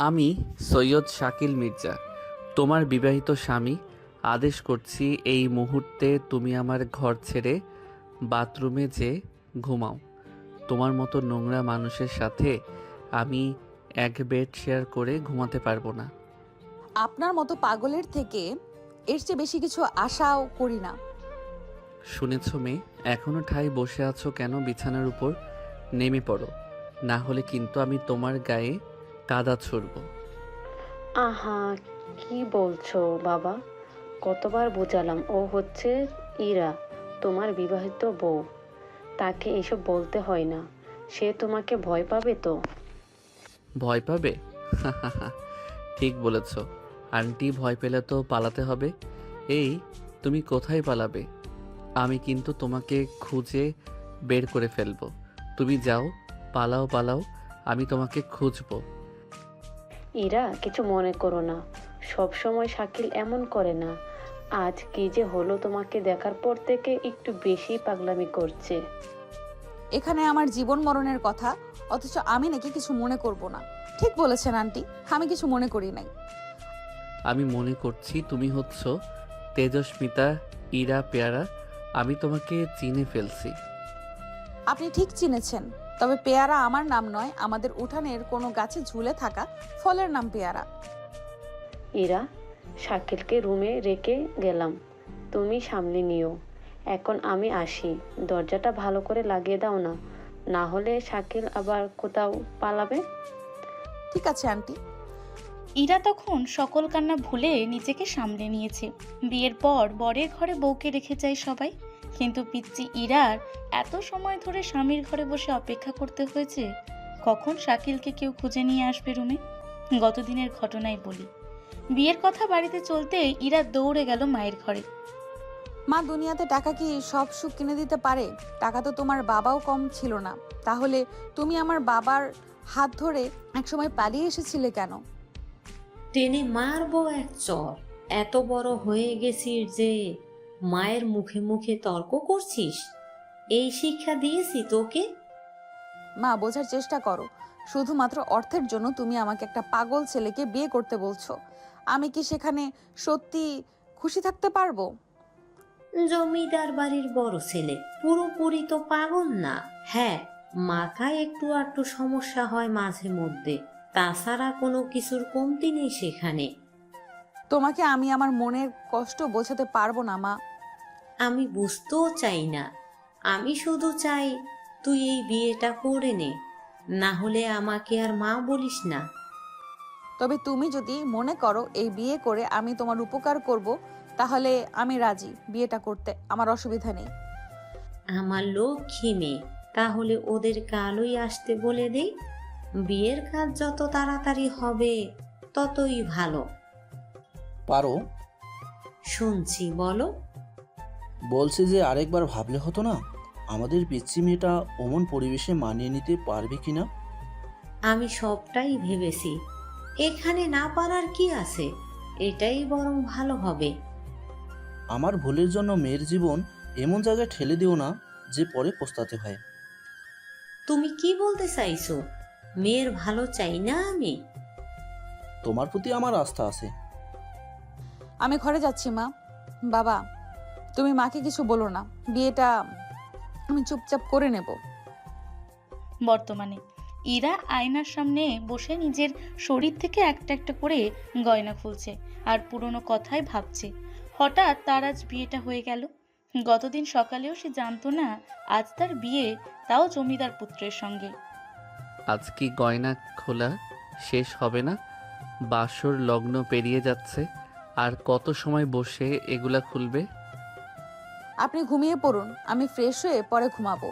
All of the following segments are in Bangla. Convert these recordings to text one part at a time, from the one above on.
আমি সৈয়দ শাকিল মির্জা, তোমার বিবাহিত স্বামী। আদেশ করছি এই মুহূর্তে তুমি আমার ঘর ছেড়ে বাথরুমে যে ঘুমাও। তোমার মতো নোংরা মানুষের সাথে আমি এক বেড শেয়ার করে ঘুমাতে পারবো না। আপনার মতো পাগলের থেকে এর চেয়ে বেশি কিছু আশাও করি না। শুনেছ মেয়ে, এখনো ঠাই বসে আছো কেন? বিছানার উপর নেমে পড়ো, না হলে কিন্তু আমি তোমার গায়ে কাদা ছুড়ব। আহা, কি বলছো বাবা? কতবার বোঝালাম ও হচ্ছে ইরা, তোমার বিবাহিত বউ। তাকে এসব বলতে হয় না। সে তোমাকে ভয় পাবে তো। ভয় পাবে? ঠিক বলেছ আন্টি, ভয় পেলে তো পালাতে হবে। এই, তুমি কোথায় পালাবে? আমি কিন্তু তোমাকে খুঁজে বের করে ফেলবো। তুমি যাও, পালাও পালাও, আমি তোমাকে খুঁজবো। ইরা, কিছু মনে করো না। সব সময় শাকিল এমন করে না। আজ কি যে হলো, তোমাকে দেখার পর থেকে একটু বেশি পাগলামি করছে। এখানে আমার জীবন মরণের কথা, অথচ আমি নাকি কিছু মনে করব না। ঠিক বলেছেন আন্টি, আমি কিছু মনে করি নাই। আমি মনে করছি তুমি হচ্ছ তেজস্মিতা ইরা পেয়ারা। আমি তোমাকে চিনে ফেলছি। আপনি ঠিক চিনেছেন, তবে পেয়ারা আমার নাম নয়, আমাদের উঠানের কোনো গাছে ঝুলে থাকা ফলের নাম পেয়ারা। ইরা, শাকিলকে রুমে রেখে গেলাম, তুমি সামলে নিও। এখন আমি আসি। দরজাটা ভালো করে লাগিয়ে দাও না, না হলে শাকিল আবার কোথাও পালাবে। ঠিক আছে আন্টি। ইরা তখন সকল কান্না ভুলে নিজেকে সামলে নিয়েছে। বিয়ের পর বরের ঘরে বউকে রেখে যায় সবাই, কিন্তু পিচ্চি ইরার এত সময় ধরে স্বামীর ঘরে বসে অপেক্ষা করতে হয়েছে কখন শাকিলকে কেউ খুঁজে নিয়ে আসবে রুমে। গতদিনের ঘটনাই বলি। বিয়ের কথা বাড়িতে চলতেই ইরা দৌড়ে গেল মায়ের ঘরে। মা, দুনিয়াতে টাকা কি সব সুখ কিনে দিতে পারে? টাকা তো তোমার বাবাও কম ছিল না, তাহলে তুমি আমার বাবার হাত ধরে একসময় পালিয়ে এসেছিলে কেন? টেনে মারবো এক চর। এত বড় হয়ে গেছিস যে মায়ের মুখে মুখে তর্ক করছিস? এই শিক্ষা দিয়েছি তোকে? মা, বোঝার চেষ্টা করো। শুধুমাত্র অর্থের জন্য তুমি আমাকে একটা পাগল ছেলেকে বিয়ে করতে বলছো। আমি কি সেখানে সত্যি খুশি থাকতে পারবো? জমিদার বাড়ির বড় ছেলে, পুরোপুরি তো পাগল না। হ্যাঁ, মাথায় একটু আধটু সমস্যা হয় মাঝে মধ্যে, তাছাড়া কোনো কিছুর কমতি নেই সেখানে। তোমাকে আমি আমার মনের কষ্ট বোঝাতে পারবো না মা। আমি বুঝতেও চাই না। আমি শুধু চাই তুই এই বিয়েটা করে নে, না হলে আমাকে আর মা বলিস না। তবে তুমি যদি মনে করো এই বিয়ে করে আমি তোমার উপকার করব, তাহলে আমি রাজি বিয়েটা করতে, আমার অসুবিধা নেই। আমার লক্ষ্মী মেয়ে, তাহলে ওদের কালই আসতে বলে দেই। বিয়ের কাজ যত তাড়াতাড়ি হবে ততই ভালো। পারো? শুনছি, বলো। বলছে যে আরেকবার ভাবলে হতো না, আমাদের পিচ্চি মেয়েটা অমন পরিবেশে মানিয়ে নিতে পারবে কিনা। আমি সবটাই ভেবেছি, এখানে না পারার কি আছে, এটাই বরং ভালো হবে। আমার ভুলের জন্য মেয়ের জীবন এমন জায়গায় ঠেলে দিও না যে পরে পস্তাতে হয়। তুমি কি বলতে চাইছো? মেয়ের ভালো চাই না আমি? তোমার প্রতি আমার আস্থা আছে। আমি ঘরে যাচ্ছি মা। বাবা, তুমি মাকে কিছু বলো না, বিয়েটা আমি চুপচাপ করে নেব। বর্তমানে ইরা আয়নার সামনে বসে নিজের শরীর থেকে একটা একটা করে গয়না খুলছে আর পুরনো কথাই ভাবছে। হঠাৎ তার আজ বিয়েটা হয়ে গেল। গতদিন সকালেও সে জানতো না আজ তার বিয়ে, তাও জমিদার পুত্রের সঙ্গে। আজ কি গয়না খোলা শেষ হবে না? বাসর লগ্ন পেরিয়ে যাচ্ছে, আর কত সময় বসে এগুলা খুলবে? আপনি ঘুমিয়ে পড়ুন, আমি ফ্রেশ হয়ে পরে ঘুমাবো।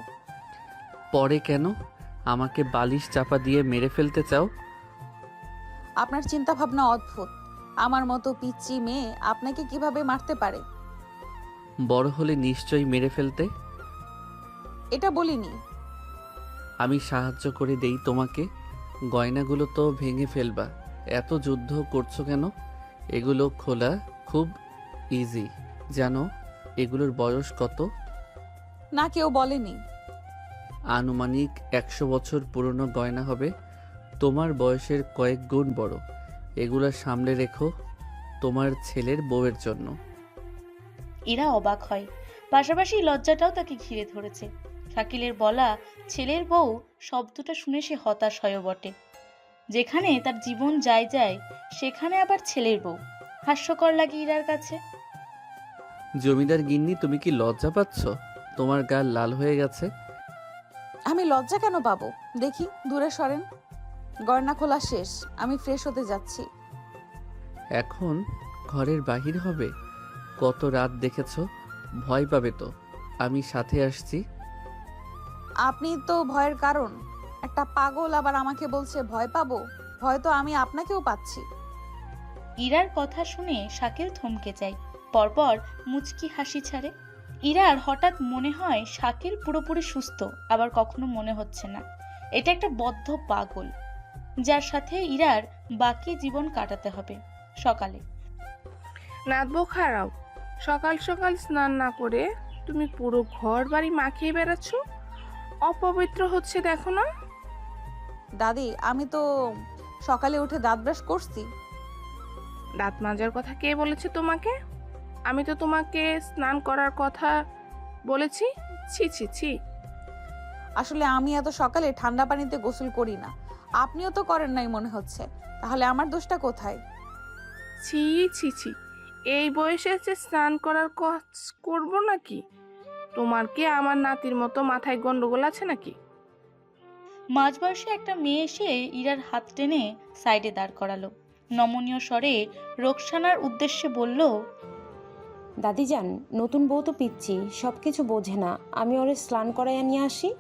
পরে কেন? আমাকে বালিশ চাপা দিয়ে মেরে ফেলতে চাও? আপনার চিন্তা ভাবনা অদ্ভুত। আমার মতো পিচ্চি মেয়ে আপনাকে কিভাবে মারতে পারে? বড় হলে নিশ্চয়ই মেরে ফেলতে। এটা বলিনি। আমি সাহায্য করে দেই তোমাকে। গয়নাগুলো তো ভেঙে ফেলবা, এত যুদ্ধ করছো কেন? এগুলো খোলা খুব ইজি, জানো এগুলোর বয়স কত? না, কেউ বলেনি। আনুমানিক 100 বছর পুরনো গয়না হবে। তোমার বয়সের কয়েক গুণ বড়। এগুলা সামলে রেখো তোমার ছেলের বউয়ের জন্য। ইরা অবাক হয়, পাশাপাশি লজ্জাটাও তাকে ঘিরে ধরেছে। শাকিলের বলা ছেলের বউ শব্দটা শুনে সে হতাশ হয় বটে। যেখানে তার জীবন যায় যায় সেখানে আবার ছেলের বউ, হাস্যকর লাগে ইরার কাছে। জমিদার গিন্নি, তুমি কি লজ্জা পাচ্ছ? তোমার গাল লাল হয়ে গেছে। আমি লজ্জা কেন পাবো? দেখি, দূরে সরেন। গয়না খোলা শেষ, আমি ফ্রেশ হতে যাচ্ছি। এখন ঘরের বাহির হবে? কত রাত দেখেছো, ভয় পাবে তো। আমি সাথে আসছি। আপনি তো ভয়ের কারণ। একটা পাগল আবার আমাকে বলছে ভয় পাবো। ভয় তো আমি আপনাকেও পাচ্ছি। ইরার কথা শুনে শাকিল থমকে যায়, পরপর মুচকি হাসি ছাড়ে। ইরার হঠাৎ মনে হয় শাকিল পুরোপুরি সুস্থ, আবার কখনো মনে হচ্ছে না এটা একটা বদ্ধ পাগল, যার সাথে ইরার বাকি জীবন কাটাতে হবে। সকালে নাত বউ খারাপ, সকাল সকাল স্নান না করে তুমি পুরো ঘর বাড়ি মাখিয়ে বেড়াচ্ছ। অপবিত্র হচ্ছে দেখো না। দাদি, আমি তো সকালে উঠে দাঁত ব্রাশ করছি। দাঁত মাজার কথা কে বলেছে তোমাকে? আমি তো তোমাকে স্নান করার কথা বলেছি। ছি ছি ছি। আসলে আমি এত সকালে ঠান্ডা পানিতে গোসল করি না। আপনিও তো করেন নাই মনে হচ্ছে। তাহলে আমার দোষটা কোথায়? ছি ছি ছি, এই বয়সে যে স্নান করার কাজ করবো নাকি? তোমার কি আমার নাতির মতো মাথায় গন্ডগোল আছে নাকি? মাঝবয়সে একটা মেয়ে এসে ইরার হাত টেনে সাইডে দাঁড় করালো। নমনীয় স্বরে রোকসানার উদ্দেশ্যে বলল, দাদিজান, নতুন বউ তো পিচ্ছি, সব কিছু বোঝে না। আমি ওরে স্নান করাইয়া নিয়ে আসি,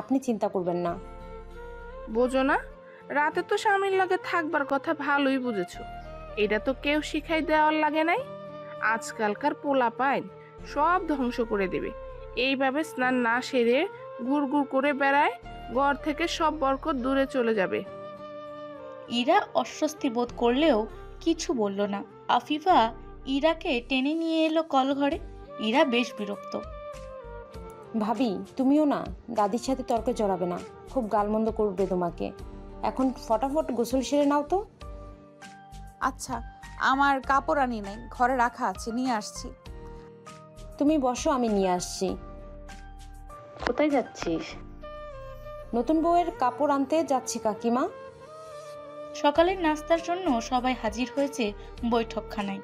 আপনি চিন্তা করবেন না। বোঝো না? রাতে তো স্বামীর লাগে থাকবার কথা ভালোই বুঝেছো। এটা তো কেউ শিখাই দেওয়ার লাগে নাই। আজকালকার পোলা পায় সব ধ্বংস করে দেবে। এইভাবে স্নান না সেরে গুড় করে বেড়ায়, ঘর থেকে সব বরকত দূরে চলে যাবে। ইরা অস্বস্তি বোধ করলেও কিছু বলল না। আফিফা ইরাকে টেনে নিয়ে এলো কল ঘরে। ইরা বেশ বিরক্ত। ভাবি, তুমিও না দাদির সাথে তর্কে জড়াবে না, খুব গালমন্দ করবে তোমাকে। এখন ফটাফট গোসল সেরে নাও তো। আচ্ছা, আমার কাপড় আনি নাই, ঘরে রাখা আছে, নিয়ে আসছি। তুমি বসো, আমি নিয়ে আসছি। কোথায় যাচ্ছিস? নতুন বউয়ের কাপড় আনতে যাচ্ছি কাকিমা। সকালের নাস্তার জন্য সবাই হাজির হয়েছে বৈঠকখানায়।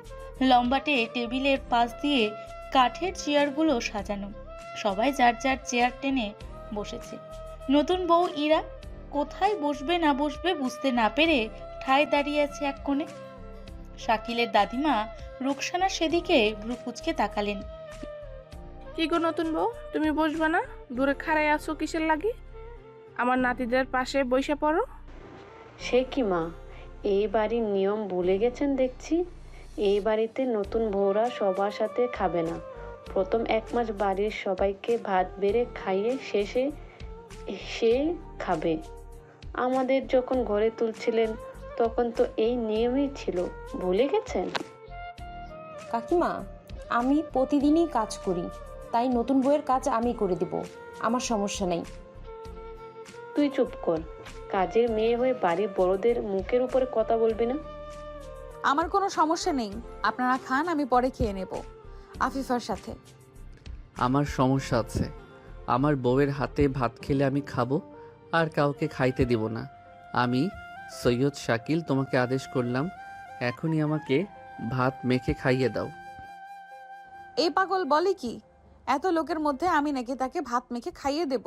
লম্বাটে টেবিলের পাশ দিয়ে কাঠের চেয়ারগুলো সাজানো। সবাই যার যার চেয়ার টেনে বসেছে। নতুন বউ ইরা কোথায় বসবে না বসবে বুঝতে না পেরে ঠায় দাঁড়িয়ে আছে এক কোণে। শাকিলের দাদিমা রুকসানা সেদিকে ভ্রু কুঁচকে তাকালেন। কি গো নতুন বউ, তুমি বসবা না? দূরে খাড়াই আছো কিসের লাগি? আমার নাতিদের পাশে বসে পড়ো। সে কি মা, এই বাড়ির নিয়ম ভুলে গেছেন দেখছি। এই বাড়িতে নতুন বউরা সবার সাথে খাবে না। প্রথম 1 মাস বাড়ির সবাইকে ভাত বেড়ে খাইয়ে শেষে সে খাবে। আমাদের যখন ঘরে তুলছিলেন তখন তো এই নিয়মই ছিল, ভুলে গেছেন? কাকিমা, আমি প্রতিদিনই কাজ করি, তাই নতুন বউয়ের কাজ আমি করে দেব, আমার সমস্যা নেই। তুই চুপ কর। কাজের মেয়ে হয়ে বাড়ির বড়দের মুখের উপরে কথা বলবি না। আমার কোনো সমস্যা নেই, আপনারা খান, আমি পরে খেয়ে নেব আফিফার সাথে। আমার সমস্যা আছে। আমার বউয়ের হাতে ভাত খেলে আমি খাবো, আর কাউকে খাইতে দিব না। আমি সৈয়দ শাকিল তোমাকে আদেশ করলাম, এখনই আমাকে ভাত মেখে খাইয়ে দাও। এই পাগল বলে কি? এত লোকের মধ্যে আমি নাকি তাকে ভাত মেখে খাইয়ে দেব?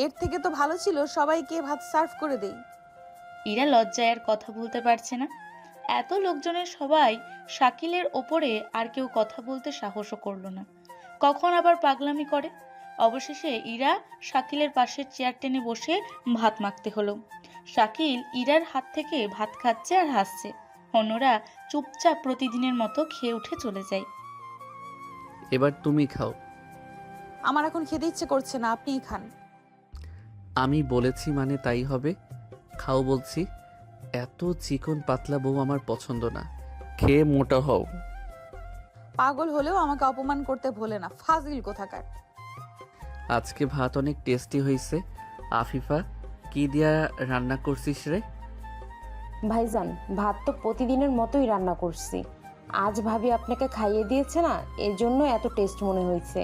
এর থেকে তো ভালো ছিল সবাইকে ভাত সার্ভ করে দেই। ইরা লজ্জায় আর কথা বলতে পারছে না। এত লোকজনের সবাই শাকিলের ওপরে আর কেউ কথা বলতে সাহসও করলো না। কখন আবার পাগলামি করে। অবশেষে ইরা শাকিলের পাশের চেয়ার টেনে বসে ভাত মাখতে হলো। শাকিল ইরার হাত থেকে ভাত খাচ্ছে আর হাসছে। অন্যরা চুপচাপ প্রতিদিনের মতো খেয়ে উঠে চলে যায়। এবার তুমি খাও। আমার এখন খেতে ইচ্ছে করছে না, আপনিই খান। আমি বলেছি মানে তাই হবে। খাও বলছি। এত চিকন পাতলা বউ আমার পছন্দ না, খেয়ে মোটা হও। পাগল হলেও আমাকে অপমান করতে ভোলে না, ফাজিল কোথাকার। আজকে ভাত অনেক টেস্টি হয়েছে। আফিফা, কি দিয়া রান্না করছিস রে? ভাইজান, ভাত তো প্রতিদিনের মতোই রান্না করছি। আজ ভাবি আপনাকে খাইয়ে দিয়েছে না, এর জন্য এত টেস্ট মনে হয়েছে।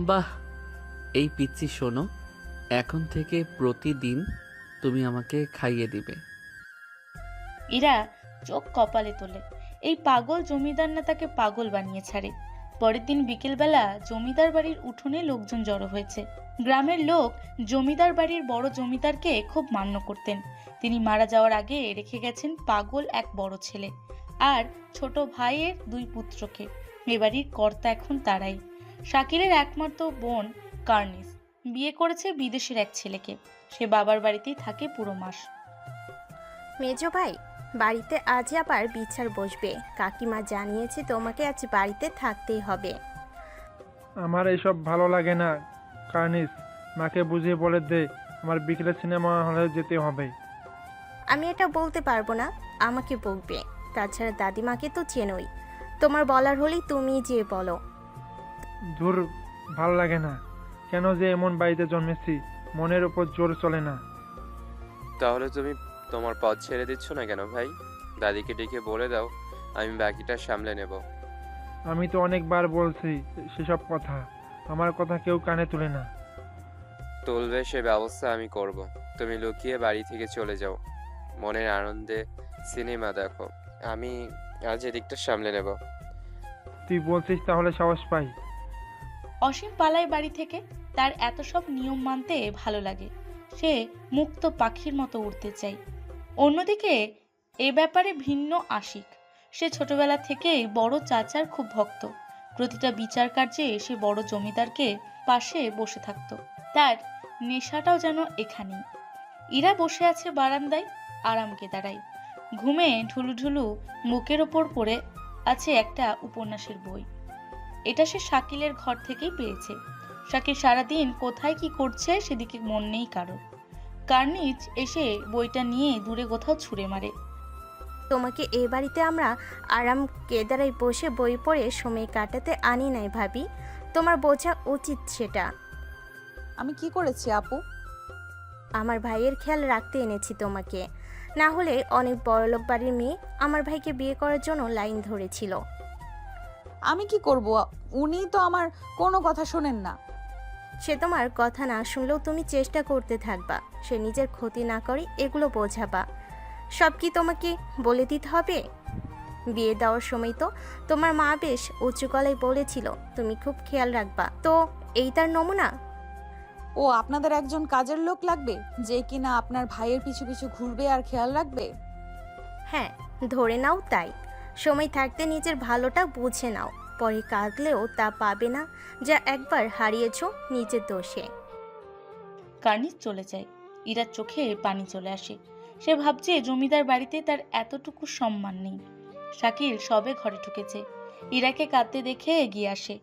বাহ, এই পিচ্চি শোনো, এখন থেকে প্রতিদিন তুমি আমাকে খাইয়ে দিবে। ইরা চোখ কপালে তোলে। এই পাগল জমিদার না তাকে পাগল বানিয়ে ছাড়ে। পরের দিন বিকেলবেলা জমিদার বাড়ির উঠোনে লোকজন জড়ো হয়েছে। গ্রামের লোক জমিদার বাড়ির বড় জমিদারকে খুব মান্য করতেন। তিনি মারা যাওয়ার আগে রেখে গেছেন পাগল এক বড় ছেলে আর ছোট ভাইয়ের 2 পুত্রকে। এ বাড়ির কর্তা এখন তারাই। শাকিলের একমাত্র বোন কার্নিস বিয়ে করেছে বিদেশের এক ছেলেকে। সে বাবার বাড়িতেই থাকে পুরো মাস। মেজো ভাই, বাড়িতে আজ আবার বিচার বসবে। কাকিমা জানিয়েছে তোমাকে আজ বাড়িতে থাকতেই হবে। আমার এইসব ভালো লাগে না কার্নিস, মাকে বুঝিয়ে বলে দে আমার বিকেলে সিনেমা হলে যেতে হবে। আমি এটা বলতে পারবো না, আমাকে বলবে। তাছাড়া দাদিমাকে তো চেনোই, তোমার বলার হলেই তুমি যে বলো। ধুর, ভালো লাগে না। কেন যে এমন বাড়িতে জন্মেছি, মনের ওপর জোর চলে না। তাহলে তুমি তোমার পথ ছেড়ে দিচ্ছ না কেন ভাই? দাদিকে ডেকে বলে দাও, আমি বাকিটা সামলে নেব। আমি তো অনেকবার বলছি সেসব কথা, আমার কথা কেউ কানে তুলে না। তুলবে সে ব্যবস্থা আমি করব। তুমি লুকিয়ে বাড়ি থেকে চলে যাও, মনের আনন্দে সিনেমা দেখো, আমি আজ এদিকটা সামলে নেব। তুই বলছিস তাহলে সাহস পাই। অসীম পালায় বাড়ি থেকে। তার এত সব নিয়ম মানতে ভালো লাগে। সে মুক্ত পাখির মতো উড়তে চায়। অন্যদিকে এ ব্যাপারে ভিন্ন আশিক। সে ছোটবেলা থেকেই বড় চাচার খুব ভক্ত। প্রতিটা বিচার কার্যে সে বড় জমিদারকে পাশে বসে থাকত। তার নেশাটাও যেন এখানেই। ইরা বসে আছে বারান্দায় আরাম কেদারায়। ঘুমে ঢুলুঢুলু মুখের ওপর পড়ে আছে একটা উপন্যাসের বই। এটা সে শাকিলের ঘর থেকেই পেয়েছে। শাকিল সারাদিন কোথায় কি করছে সেদিকে মন নেই কারোর। কার্নিজ এসে বইটা নিয়ে দূরে কোথাও ছুঁড়ে মারে। তোমাকে এ বাড়িতে আমরা আরাম কেদারায় বসে বই পড়ে সময় কাটাতে আনি নাই ভাবি, তোমার বোঝা উচিত সেটা। আমি কি করেছি আপু? আমার ভাইয়ের খেয়াল রাখতে এনেছি তোমাকে, না হলে অনেক বড়লোক বাড়ির মেয়ে আমার ভাইকে বিয়ে করার জন্য লাইন ধরেছিল। আমি কি করব? উনি তো আমার কোনো কথা শোনেন না। সে তোমার কথা না শুনলেও তুমি চেষ্টা করতে থাকবা, সে নিজের ক্ষতি না করে এগুলো বোঝাবা। সব কি তোমাকে বলে দিতে হবে? বিয়ে দেওয়ার সময় তো তোমার মা বেশ উঁচু গলায় বলেছিল তুমি খুব খেয়াল রাখবা, তো এই তার নমুনা। ও আপনাদের একজন কাজের লোক লাগবে যে কিনা আপনার ভাইয়ের পিছু পিছু ঘুরবে আর খেয়াল রাখবে? হ্যাঁ, ধরে নাও তাই। সময় থাকতে নিজের ভালোটা বুঝে নাও, পরে কাঁদলেও তা পাবে না যা একবার হারিয়েছ নিজের দোষে। কার্নিজ চলে যায়। ইরার চোখে পানি চলে আসে। সে ভাবছে জমিদার বাড়িতে তার এতটুকু সম্মান নেই। শাকিল সবে ঘরে ঢুকেছে। ইরাকে কাঁদতে দেখে এগিয়ে আসে।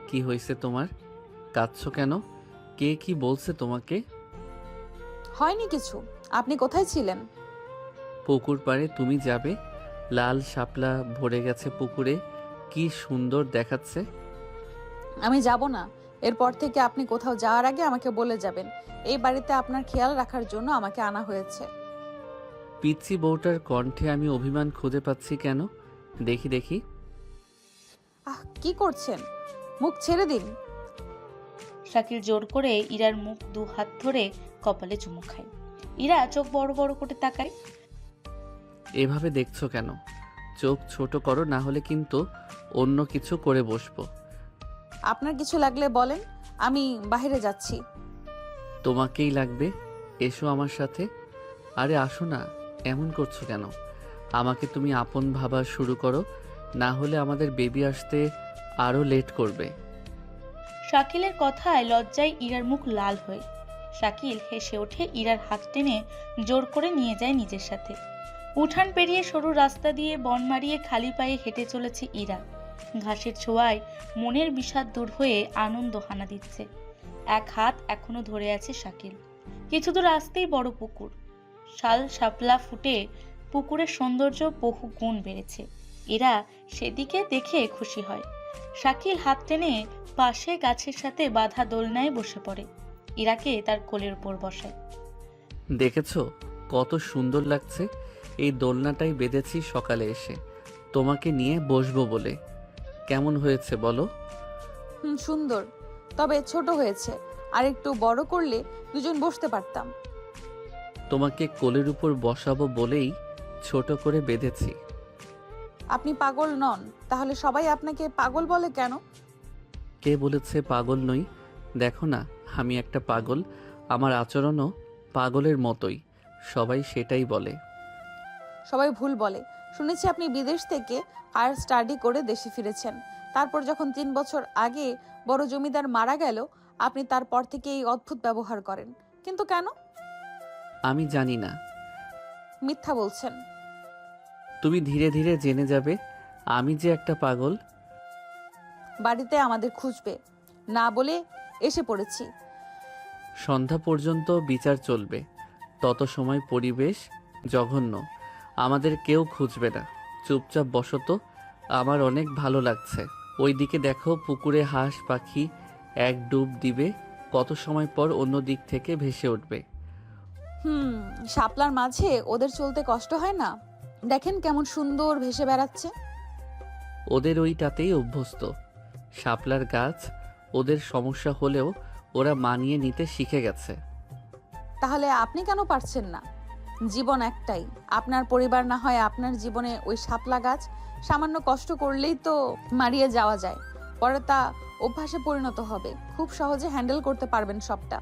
কি হয়েছে তোমার? কাঁদছো কেন? কে কি বলছে তোমাকে? হয়নি কিছু। আপনি কোথায় ছিলেন? পুকুর পাড়ে। তুমি যাবে? লাল শাপলা ভরে গেছে পুকুরে, কি সুন্দর দেখাচ্ছে। আমি যাব না। এরপর থেকে আপনি কোথাও যাওয়ার আগে আমাকে বলে যাবেন। এই বাড়িতে আপনার খেয়াল রাখার জন্য আমাকে আনা হয়েছে। পিচ্চি বউটার কণ্ঠে আমি অভিমান খুঁজে পাচ্ছি কেন? দেখি দেখি। কি করছেন? মুখ ছেড়ে দিন। শাকিল জোর করে ইরার মুখ 2 হাত ধরে কপালে চুমু খায়। ইরা চোখ বড় বড় করে তাকায়। এভাবে দেখছো কেন? চোখ ছোট করো, না হলে কিন্তু অন্য কিছু করে বসবো। আপনার কিছু লাগলে বলেন, আমি বাইরে যাচ্ছি। তোমাকেই লাগবে, এসো আমার সাথে। আরে আসো না, এমন করছো কেন? আমাকে তুমি আপন ভাবা শুরু করো, না হলে আমাদের বেবি আসতে আরো লেট করবে। শাকিলের কথায় লজ্জায় ইরার মুখ লাল হয়ে। শাকিল হেসে ওঠে, ইরার হাত টেনে জোর করে নিয়ে যায় নিজের সাথে। উঠান পেরিয়ে সরু রাস্তা দিয়ে বন মারিয়ে খালি পায়ে হেঁটে চলেছে ইরা। ঘাসের ছোঁয়ায় মনের বিষাদ দূর হয়ে আনন্দ হানা দিচ্ছে। এক হাত এখনো ধরে আছে শাকিল। কিছু দূর আসতেই বড় পুকুর। শাল শাপলা ফুটে পুকুরের সৌন্দর্য বহু গুণ বেড়েছে। এরা সেদিকে দেখে খুশি হয়। শাকিল হাত টেনে পাশে গাছের সাথে বাঁধা দোলনায় বসে পড়ে। ইরাকে তার কোলের উপর বসায়। দেখেছো কত সুন্দর লাগছে? এই দোলনাটাই বেঁধেছি সকালে এসে তোমাকে নিয়ে বসবো বলে। কেমন হয়েছে বলো? সুন্দর, তবে ছোট হয়েছে। আর একটু বড় করলে দুজন বসতে পারতাম। তোমাকে কোলের উপর বসাবো বলেই ছোট করে বেঁধেছি। আপনি পাগল নন? তাহলে সবাই আপনাকে পাগল বলে কেন? কে বলেছে পাগল নই? দেখো না আমি একটা পাগল। আমার আচরণও পাগলের মতোই, সবাই সেটাই বলে। সবাই ভুল বলে। শুনেছি আপনি বিদেশ থেকে হায়ার স্টাডি করে দেশে ফিরেছেন। তারপর যখন 3 বছর আগে বড় জমিদার মারা গেল, আপনি তারপর থেকে এই অদ্ভুত ব্যবহার করেন। কিন্তু কেন? আমি জানি না। মিথ্যা বলছেন। তুমি ধীরে ধীরে জেনে যাবে আমি যে একটা পাগল। বাড়িতে আমাদের খুঁজবে না বলে এসে পড়েছি। সন্ধ্যা পর্যন্ত বিচার চলবে, তত সময় পরিবেশ জঘন্য, আমাদের কেউ খুঁজবে না। চুপচাপ বসো তো, আমার অনেক ভালো লাগছে। ওইদিকে দেখো পুকুরে হাঁস পাখি এক ডুব দিবে, কত সময় পর অন্য দিক থেকে ভেসে উঠবে। শাপলার মাঝে ওদের চলতে কষ্ট হয় না? দেখেন কেমন সুন্দর ভেসে বেড়াচ্ছে। ওদের ওইটাতেই অভ্যস্ত। শাপলার গাছ, ওদের সমস্যা হলেও ওরা মানিয়ে নিতে শিখে গেছে। তাহলে আপনি কেন পারছেন না? জীবন একটাই, আপনার পরিবার না হয় আপনার জীবনে ওই শাপলা গাছ। সামান্য কষ্ট করলেই তো মারিয়ে যাওয়া যায়, পরে তা অভ্যাসে পরিণত হবে। খুব সহজে হ্যান্ডেল করতে পারবেন সবটা।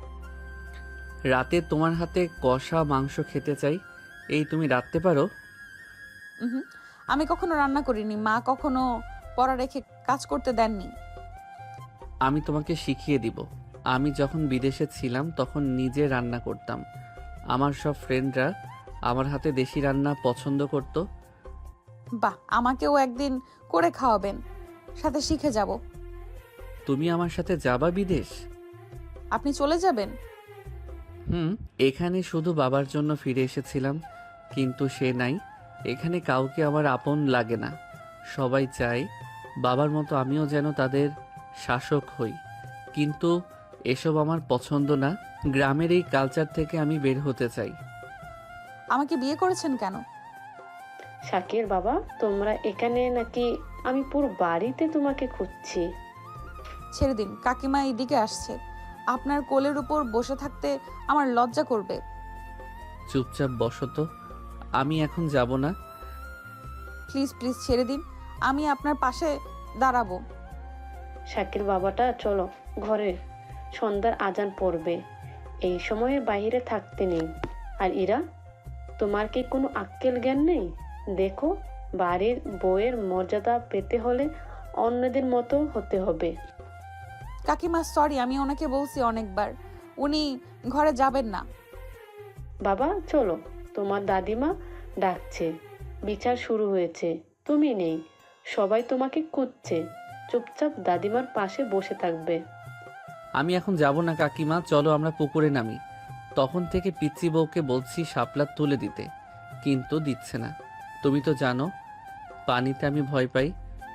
রাতে তোমার হাতে কষা মাংস খেতে চাই, এই তুমি রাঁধতে পারো? আমি কখনো রান্না করিনি, মা কখনো পড়া রেখে কাজ করতে দেননি। আমি তোমাকে শিখিয়ে দিব। আমি যখন বিদেশে ছিলাম তখন নিজে রান্না করতাম। আমার সব ফ্রেন্ডরা আমার হাতে দেশি রান্না পছন্দ করত। বাহ, আমাকেও একদিন করে খাওয়াবেন, সাথে শিখে যাব। তুমি আমার সাথে যাবা বিদেশ? আপনি চলে যাবেন? এখানে শুধু বাবার জন্য ফিরে এসেছিলাম, কিন্তু সে নাই। এখানে কাউকে আমার আপন লাগে না। সবাই চায় বাবার মতো আমিও যেন তাদের শাসক হই, কিন্তু এসব আমার পছন্দ না। গ্রামের এই কালচার থেকে আমি বের হতে চাই। আমাকে বিয়ে করেছেন কেন? শাকির বাবা, তোমরা এখানে নাকি? আমি পুরো বাড়িতে তোমাকে খুঁজছি। ছেড়ে দিন, কাকিমা এদিকে আসছে। আপনার কোলের উপর বসে থাকতে আমার লজ্জা করবে। চুপচাপ বসো তো, আমি এখন যাব না। প্লিজ প্লিজ ছেড়ে দিন, আমি আপনার পাশে দাঁড়াবো। শাকির বাবাটা চলো ঘরে, সন্ধ্যার আজান পড়বে। এই সময়ে বাইরে থাকতে নেই। আর ইরা, তোমার কি কোনো আক্কেল জ্ঞান নেই? দেখো, বাড়ির বউয়ের মর্যাদা পেতে হলে অন্যদের মতো হতে হবে। কাকিমা সরি, আমি ওনাকে বলছি অনেকবার, উনি ঘরে যাবেন না। বাবা চলো, তোমার দাদিমা ডাকছে। বিচার শুরু হয়েছে, তুমি নেই, সবাই তোমাকে খুঁজছে। চুপচাপ দাদিমার পাশে বসে থাকবে। আমি এখন যাব না কাকিমা, চলো আমরা পুকুরে নামি। তখন থেকে পিচ্চি বউকে বলছি শাপলা তুলে দিতে, কিন্তু দিচ্ছে না। তুমি তো জানো পানিতে আমি ভয় পাই,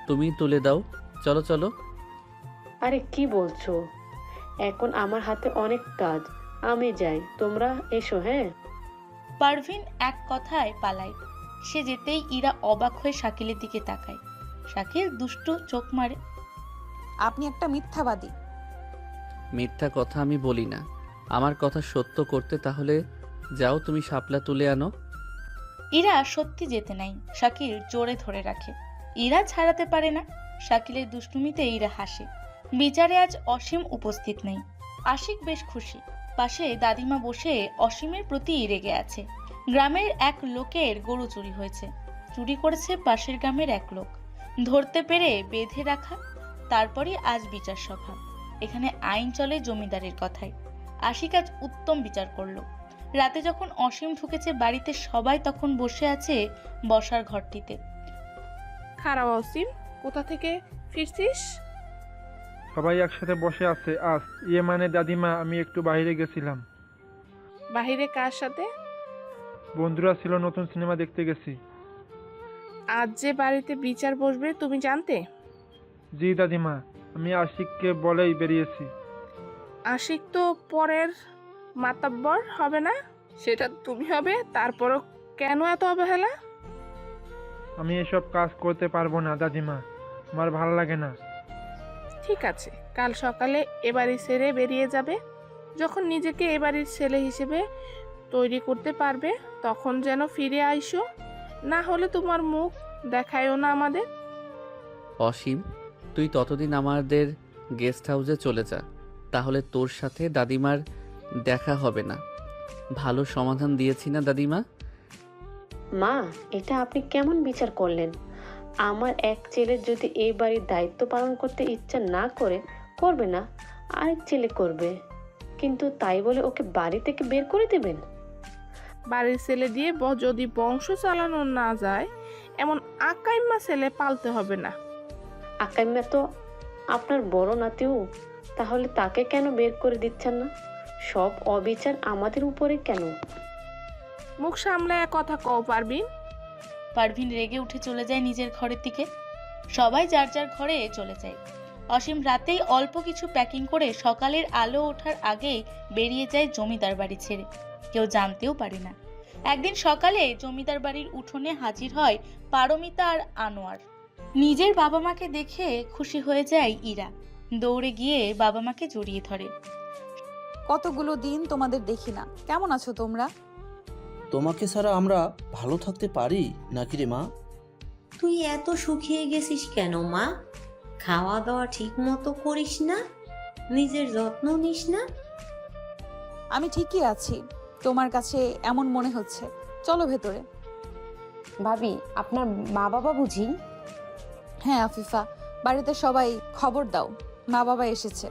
তুমি তুলে দাও। চলো চলো। আরে কি বলছো? এখন আমার হাতে অনেক কাজ, আমি যাই, তোমরা এসো। হ্যাঁ। পারভিন এক কথায় পালায়। সে যেতেই ইরা অবাক হয়ে শাকিলের দিকে তাকায়। শাকিল দুষ্টু চোখ মারে। আপনি একটা মিথ্যাবাদী। মিথ্যা কথা আমি বলি না, আমার কথা সত্য করতে তাহলে যাও, তুমি শাপলা তুলে আনো। ইরা সত্যি যেতে নাই, শাকিল জোরে ধরে রাখে। ইরা ছাড়াতে পারে না। শাকিলের দুষ্টুমিতে ইরা হাসে। বিচারে আজ অসীম উপস্থিত নেই। আশিক বেশ খুশি। পাশে দাদিমা বসে অসীমের প্রতি রেগে আছে। গ্রামের এক লোকের গরু চুরি হয়েছে। চুরি করেছে পাশের গ্রামের এক লোক। ধরতে পেরে বেঁধে রাখা। তারপরই আজ বিচার সভা। এখানে আইন চলে জমিদারের কথায়। আশিক আজ উত্তম বিচার করলো। রাতে যখন অসীম ঢুকেছে বাড়িতে, সবাই তখন বসে আছে বসার ঘরটিতে। খারাপ অসীম, কোথা থেকে ফিরছিস? সবাই একসাথে বসে আছে আজ। মানে দাদিমা, আমি একটু বাইরে গেছিলাম। বাহিরে কার সাথে? বন্ধুরা ছিল, নতুন সিনেমা দেখতে গেছি। আজ যে বাড়িতে বিচার বসবে তুমি জানতে? জি দাদিমা, আমি আশিককে বলেই বেরিয়েছি। আশিক তো পরের মাতাব্বর হবে না, সেটা তুমি হবে। তারপরও কেন এত অবহেলা? আমি এসব কাজ করতে পারবো না দাদিমা, আমার ভালো লাগে না। ঠিক আছে, কাল সকালে এ বাড়ি ছেড়ে বেরিয়ে যাবে। যখন নিজেকে এ বাড়ির ছেলে হিসেবে তৈরি করতে পারবে তখন যেন ফিরে আইসো, না হলে তোমার মুখ দেখায়ও না আমাদের। অসীম, তুই ততদিন আমাদের গেস্ট হাউসে চলে যা, তাহলে তোর সাথে দাদিমার দেখা হবে না। ভালো সমাধান দিয়েছি না দাদিমা? মা, এটা আপনি কেমন বিচার করলেন? আমার এক ছেলের যদি এই বাড়ির দায়িত্ব পালন করতে ইচ্ছা না করবে না, আরেক ছেলে করবে, কিন্তু তাই বলে ওকে বাড়ি থেকে বের করে দেবেন? বাড়ির ছেলে দিয়ে যদি বংশ চালানো না যায়, এমন আকাইম্মা ছেলে পালতে হবে না। আকাইম্মা তো আপনার বড় নাতিও, তাহলে তাকে কেন বের করে দিচ্ছেন না? সব অবিচার আমাদের উপরে কেন? মুখ সামলায় কথা কও পারবিন। পারভিন রেগে উঠে চলে যায় নিজের ঘরের দিকে। সবাই যার যার ঘরে চলে যায়। অসীম রাতেই অল্প কিছু প্যাকিং করে সকালের আলো ওঠার আগেই বেরিয়ে যায় জমিদার বাড়ি ছেড়ে। কেউ জানতেও পারে না। একদিন সকালে জমিদার বাড়ির উঠোনে হাজির হয় পারমিতা আর আনোয়ার। নিজের বাবা মাকে দেখে খুশি হয়ে যায় ইরা। দৌড়ে গিয়ে বাবা মাকে জড়িয়ে ধরে। কতগুলো দিন তোমাদের দেখি না, কেমন আছো তোমরা? তোমাকে ছাড়া আমরা ভালো থাকতে পারি নাকি রে মা? তুই এত শুকিয়ে গেছিস কেন মা? খাওয়া দাওয়া ঠিক মতো করিস না? নিজের যত্ন নিস না? আমি ঠিকই আছি, তোমার কাছে এমন মনে হচ্ছে। চলো ভেতরে। ভাবি, আপনার মা বাবা বুঝি? হ্যাঁ আফিফা, বাড়িতে সবাই খবর দাও, মা বাবা এসেছে।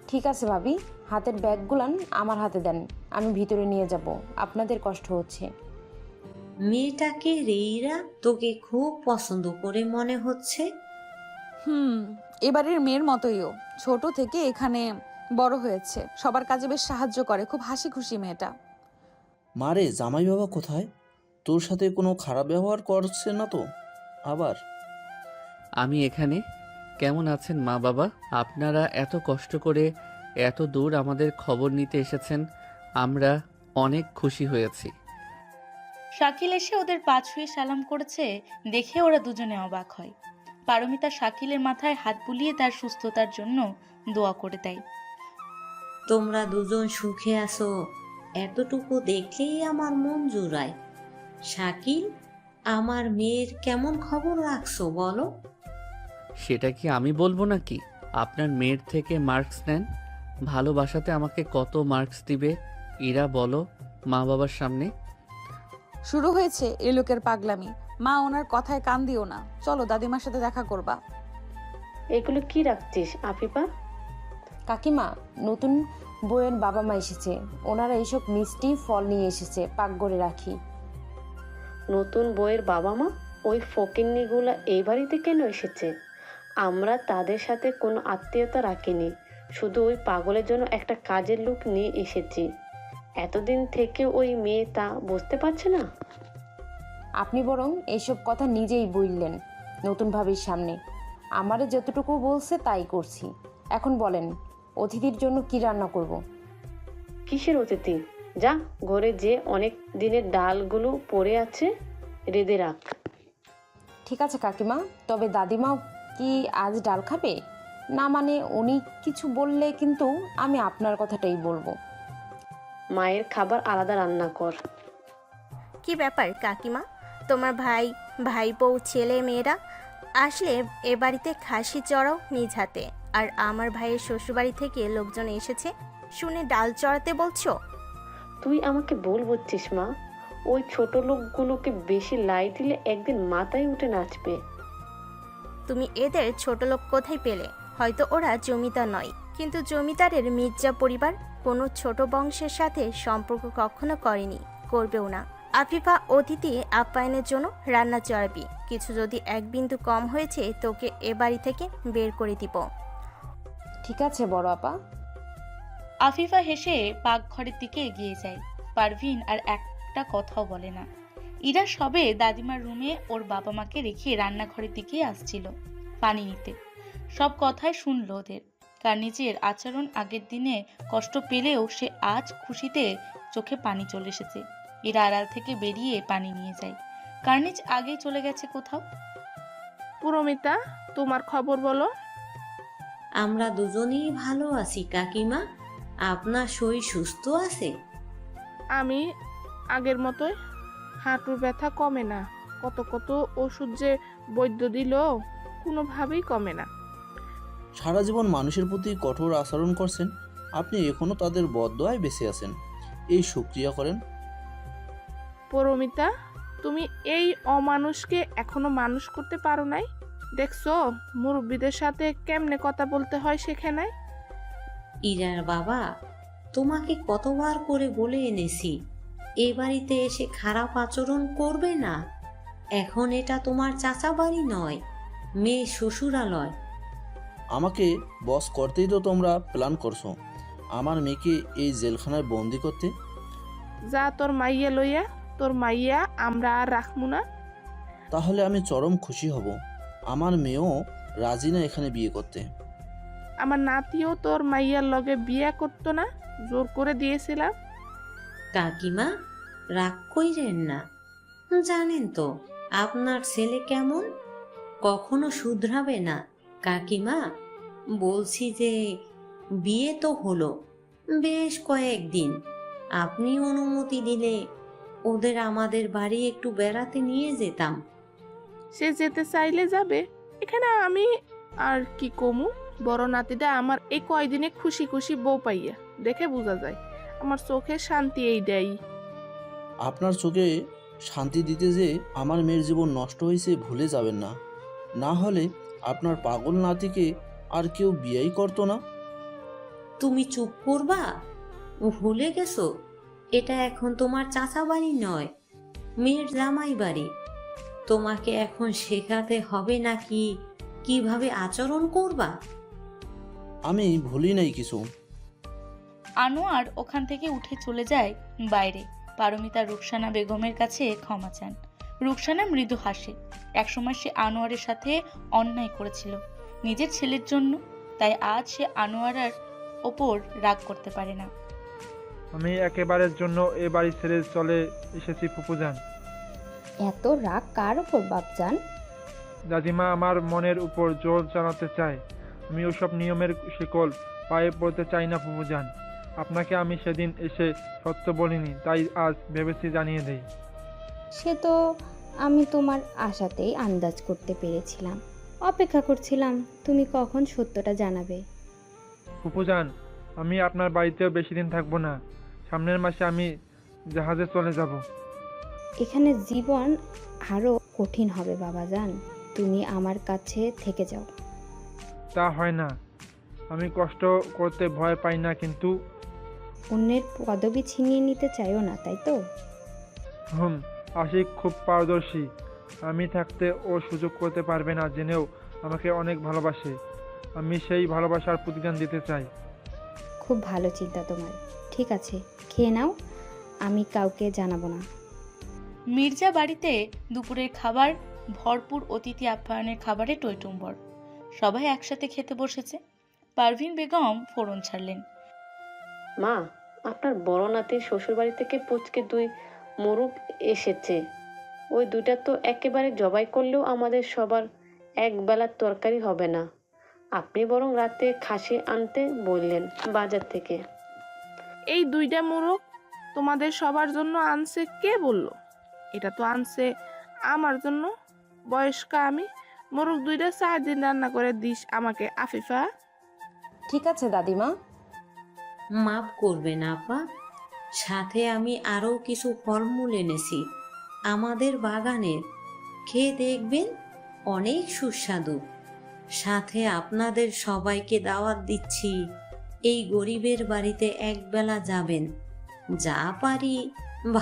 ঠিক আছে ভাবি, হাতের ব্যাগগুলান আমার হাতে দেন, আমি ভিতরে নিয়ে যাব, আপনাদের কষ্ট হচ্ছে। মেয়েটাকে রেইরা তোকে খুব পছন্দ করে মনে হচ্ছে। এবারের মেয়ের মতোইও, ছোট থেকে এখানে বড় হয়েছে, সবার কাজে বেশ সাহায্য করে, খুব হাসি খুশি মেয়েটা। মারে, জামাই বাবা কোথায়? তোর সাথে কোনো খারাপ ব্যবহার করছে না তো আবার? আমি এখানে। কেমন আছেন মা বাবা? আপনারা এত কষ্ট করে এত দূর আমাদের খবর নিতে এসেছেন, আমরা অনেক খুশি হয়েছি। শাকিল এসে ওদের পা ছুঁয়ে সালাম করেছে দেখে ওরা দুজনে অবাক হয়। পারমিতা শাকিলের মাথায় হাত বুলিয়ে তার সুস্থতার জন্য দোয়া করে দেয়। তোমরা দুজন সুখে আছো, এতটুকু দেখলেই আমার মন জুড়ায়। শাকিল, আমার মেয়ের কেমন খবর রাখছো বলো? সেটা কি আমি বলবো নাকি? আপনার মেয়ের থেকে মার্কস নেন, ভালোবাসাতে আমাকে কত মার্কস দিবে ইরা, বলো মা বাবার সামনে। শুরু হয়েছে এই লোকের পাগলামি। মা, ওনার কথায় কান দিও না, চলো দাদিমার সাথে দেখা করবা। এগুলো কি রাখছিস আফিফা? কাকিমা, নতুন বউয়ের বাবা মা এসেছে, ওনারা এইসব মিষ্টি ফল নিয়ে এসেছে, পাকঘরে রাখি। নতুন বইয়ের বাবা মা? ওই ফকিন্নিগুলা এই বাড়িতে কেন এসেছে? আমরা তাদের সাথে কোনো আত্মীয়তা রাখিনি, শুধু ওই পাগলের জন্য একটা কাজের লোক নিয়ে এসেছি। এতদিন থেকে ওই মেয়ে তা বুঝতে পারছে না? আপনি বরং এইসব কথা নিজেই বললেন নতুন ভাবির সামনে। আমারে যতটুকু বলছে তাই করছি। এখন বলেন, অতিথির জন্য কি রান্না করব? কিসের অতিথি? যা, ঘরে যে অনেক দিনের ডালগুলো পড়ে আছে রেঁধে রাখ। ঠিক আছে কাকিমা, তবে দাদিমাও কি আজ ডাল খাবে? না মানে উনি কিছু বললে কিন্তু আমি আপনার কথাটাই বলবো। মায়ের খাবার আলাদা রান্না কর। কি ব্যাপার কাকিমা, তোমার ভাই বউ ছেলে মেয়েরা আসলে এ বাড়িতে খাসি চড়াও নিজ হাতে, আর আমার ভাইয়ের শ্বশুরবাড়ি থেকে লোকজন এসেছে শুনে ডাল চড়াতে বলছো? তুই আমাকে ভুল বুঝছিস মা। ওই ছোট লোকগুলোকে বেশি লাই দিলে একদিন মাথায় উঠে নাচবে। তুমি এদের ছোট লোক কোথায় পেলে? হয়তো ওরা জমিদার নয়, কিন্তু জমিদারের মির্জা পরিবার কোনো ছোট বংশের সাথে সম্পর্ক কখনো করেনি, করবেও না। আফিফা, অতিথি আপ্যায়নের জন্য রান্না চড়াবি। কিছু যদি এক বিন্দু কম হয়েছে তোকে এ বাড়ি থেকে বের করে দিব। ঠিক আছে বড় আপা। আফিফা হেসে পাকঘরের দিকে এগিয়ে যায়। পারভিন আর একটা কথাও বলে না। ইরা সবে দাদিমার রুমে ওর বাবা মাকে রেখে রান্নাঘরের দিকে আসছিল পানি নিতে। সব কথাই শুনলো ওদের। কার্নিজের আচরণ আগের দিনে কষ্ট পেলেও সে আজ খুশিতে চোখে পানি চলে এসেছে। ইরা আড়াল থেকে বেরিয়ে পানি নিয়ে যায়। কার্নিজ আগেই চলে গেছে কোথাও। পুরমিতা, তোমার খবর বলো। আমরা দুজনেই ভালো আছি কাকিমা। আপনার শরীর সুস্থ আছে? আমি আগের মতোই, হাঁটুর ব্যথা কমে না। কত কত ওষুধ যে বৈদ্য দিল, কোনোভাবেই কমে না। সারা জীবন মানুষের প্রতি কঠোর আচরণ করছেন, আপনি এখনো তাদের বদদোয়ায় বেঁচে আছেন। এই সুক্রিয়া করেন। পরমিতা, তুমি এই অমানুষকে এখনো মানুষ করতে পারো নাই? দেখছো মুরব্বীদের সাথে কেমনে কথা বলতে হয় শেখে নাই? ইরার বাবা, তোমাকে কতবার করে বলে এনেছি এ বাড়িতে এসে খারাপ আচরণ করবে না। এখন এটা তোমার চাচা বাড়ি নয়, মেয়ে শ্বশুরালয়। আমাকে বস করতেই তো তোমরা প্ল্যান করছো, আমার মেয়েকে এই জেলখানায় বন্দি করতে। যা তোর মাইয়া লইয়া, তোর মাইয়া আমরা আর রাখবো না। তাহলে আমি চরম খুশি হব। আমার মেয়েও রাজি না এখানে বিয়ে করতে। আমার নাতিও তোর মাইয়ার লগে বিয়ে করতো না, জোর করে দিয়েছিলাম। কাকিমা, রাগ কইরেন না। জানেন তো আপনার ছেলে কেমন, কখনো শুধরাবে না। কাকিমা, বলছি যে বিয়ে তো হলো বেশ কয়েকদিন, আপনি অনুমতি দিলে ওদের আমাদের বাড়ি একটু বেড়াতে নিয়ে যেতাম। সে যেতে চাইলে যাবে, এখানে আমি আর কি কমু। বড় নাতিটা আমার এই কয়দিনে খুশি খুশি বউ পাইয়া, দেখে বোঝা যায় আমার চোখে শান্তি এই দেয়। আপনার চোখে শান্তি দিতে যে আমার মেয়ের জীবন নষ্ট হয়েছে ভুলে যাবেন না, না হলে আপনার পাগল নাতিকে আর কেউ বিয়েই করতো না। তুমি চুপ করবা? ভুলে গেছো এটা এখন তোমার চাচা বাড়ি নয়, মেয়ের জামাই বাড়ি। তোমাকে এখন শেখাতে হবে নাকি কিভাবে আচরণ করবা। আমি ভুলি নাই কিছু। আনোয়ার ওখান থেকে উঠে চলে যায় বাইরে। পারমিতা রুকসানা বেগমের কাছে ক্ষমা চান। রুকসানা মৃদু হাসে। একসময় সে আনোয়ারের সাথে অন্যায় করেছিল নিজের ছেলের জন্য, তাই আজ সে আনোয়ারের ওপর রাগ করতে পারে না। আমি একেবারের জন্য এ বাড়ি ছেড়ে চলে এসেছি ফুপুজান। এত রাগ কার ওপর বাপজান? দাদিমা আমার মনের উপর জোর চালাতে চায়। আমি ওসব নিয়মের শিকল পায়ে পড়তে চাই না ফুপুজান। আপনাকে আমি সেদিন এসে সত্য বলিনি, তাই আজ ভেবেছি জানিয়ে দেই। সে তো আমি তোমার আশাতেই আন্দাজ করতে পেরেছিলাম। অপেক্ষা করছিলাম তুমি কখন সত্যটা জানাবে। ফুপুজান, আমি আপনার বাড়িতেও বেশি দিন থাকবো না। সামনের মাসে আমি জাহাজে চলে যাব। এখানে জীবন আরও কঠিন হবে বাবাজান, তুমি আমার কাছে থেকে যাও। তা হয় না। আমি কষ্ট করতে ভয় পাই না, কিন্তু অন্যের পদবি ছিনিয়ে নিতে চাইও না, তাই তো? আশিক খুব পারদর্শী। আমি থাকতে ও সুযোগ করতে পারবে না জেনেও আমাকে অনেক ভালোবাসে। আমি সেই ভালোবাসার প্রতিদান দিতে চাই। খুব ভালো চিন্তা তোমার। ঠিক আছে, খেয়ে নাও, আমি কাউকে জানাবো না। মির্জা বাড়িতে দুপুরের খাবার ভরপুর, অতিথি আপ্যায়নের খাবারে টইটুম্বর। সবাই একসাথে খেতে বসেছে। পারভিন বেগম ফোড়ন ছাড়লেন। মা, আপনার বড় নাতির শ্বশুরবাড়ি থেকে পুচকে 2 মোরগ এসেছে। ওই 2টা তো একেবারে জবাই করলেও আমাদের সবার এক বেলার তরকারি হবে না। আপনি বরং রাতে খাসি আনতে বললেন বাজার থেকে। এই 2টা মোরগ তোমাদের সবার জন্য আনছে কে বললো? এটা তো আনছে আমার জন্য। বয়স্কা আমি, মোরগ 2টা 4 দিন রান্না করে দিস আমাকে আফিফা। ঠিক আছে দাদিমা। মাফ করবেন আপা, সাথে আমি আরও কিছু ফলমূল এনেছি আমাদের বাগানের, খেয়ে দেখবেন অনেক সুস্বাদু। সাথে আপনাদের সবাইকে দাওয়াত দিচ্ছি, এই গরিবের বাড়িতে একবেলা যাবেন, যা পারি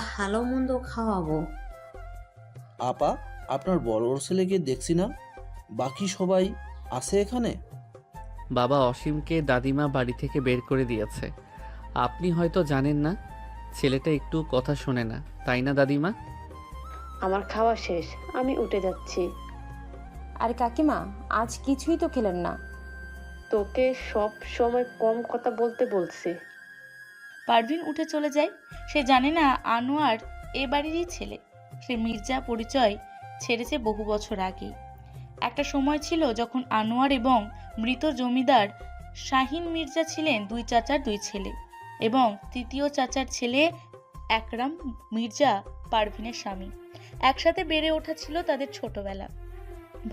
ভালো মন্দ খাওয়াবো। আপা, আপনার বড় ছেলেকে দেখছি না, বাকি সবাই আছে এখানে? বাবা অসীমকে দাদিমা বাড়ি থেকে বের করে দিয়েছে। আপনি হয়তো জানেন না, ছেলেটা একটু কথা শোনে না, তাই না দাদিমা? আমার খাওয়া শেষ, আমি উঠে যাচ্ছি। আর কাকিমা, আজ কিছুই তো খেলেন না। তোকে সব সময় কম কথা বলতে বলছে? পারভিন উঠে চলে যায়। সে জানে না আনোয়ার এ বাড়িরই ছেলে। সে মির্জা পরিচয় ছেড়েছে বহু বছর আগে। একটা সময় ছিল যখন আনোয়ার এবং মৃত জমিদার শাহিন মির্জা ছিলেন দুই চাচার দুই ছেলে, এবং তৃতীয় চাচার ছেলে একরাম মির্জা পারভিনের স্বামী। একসাথে বেড়ে ওঠা ছিল তাদের ছোটবেলা।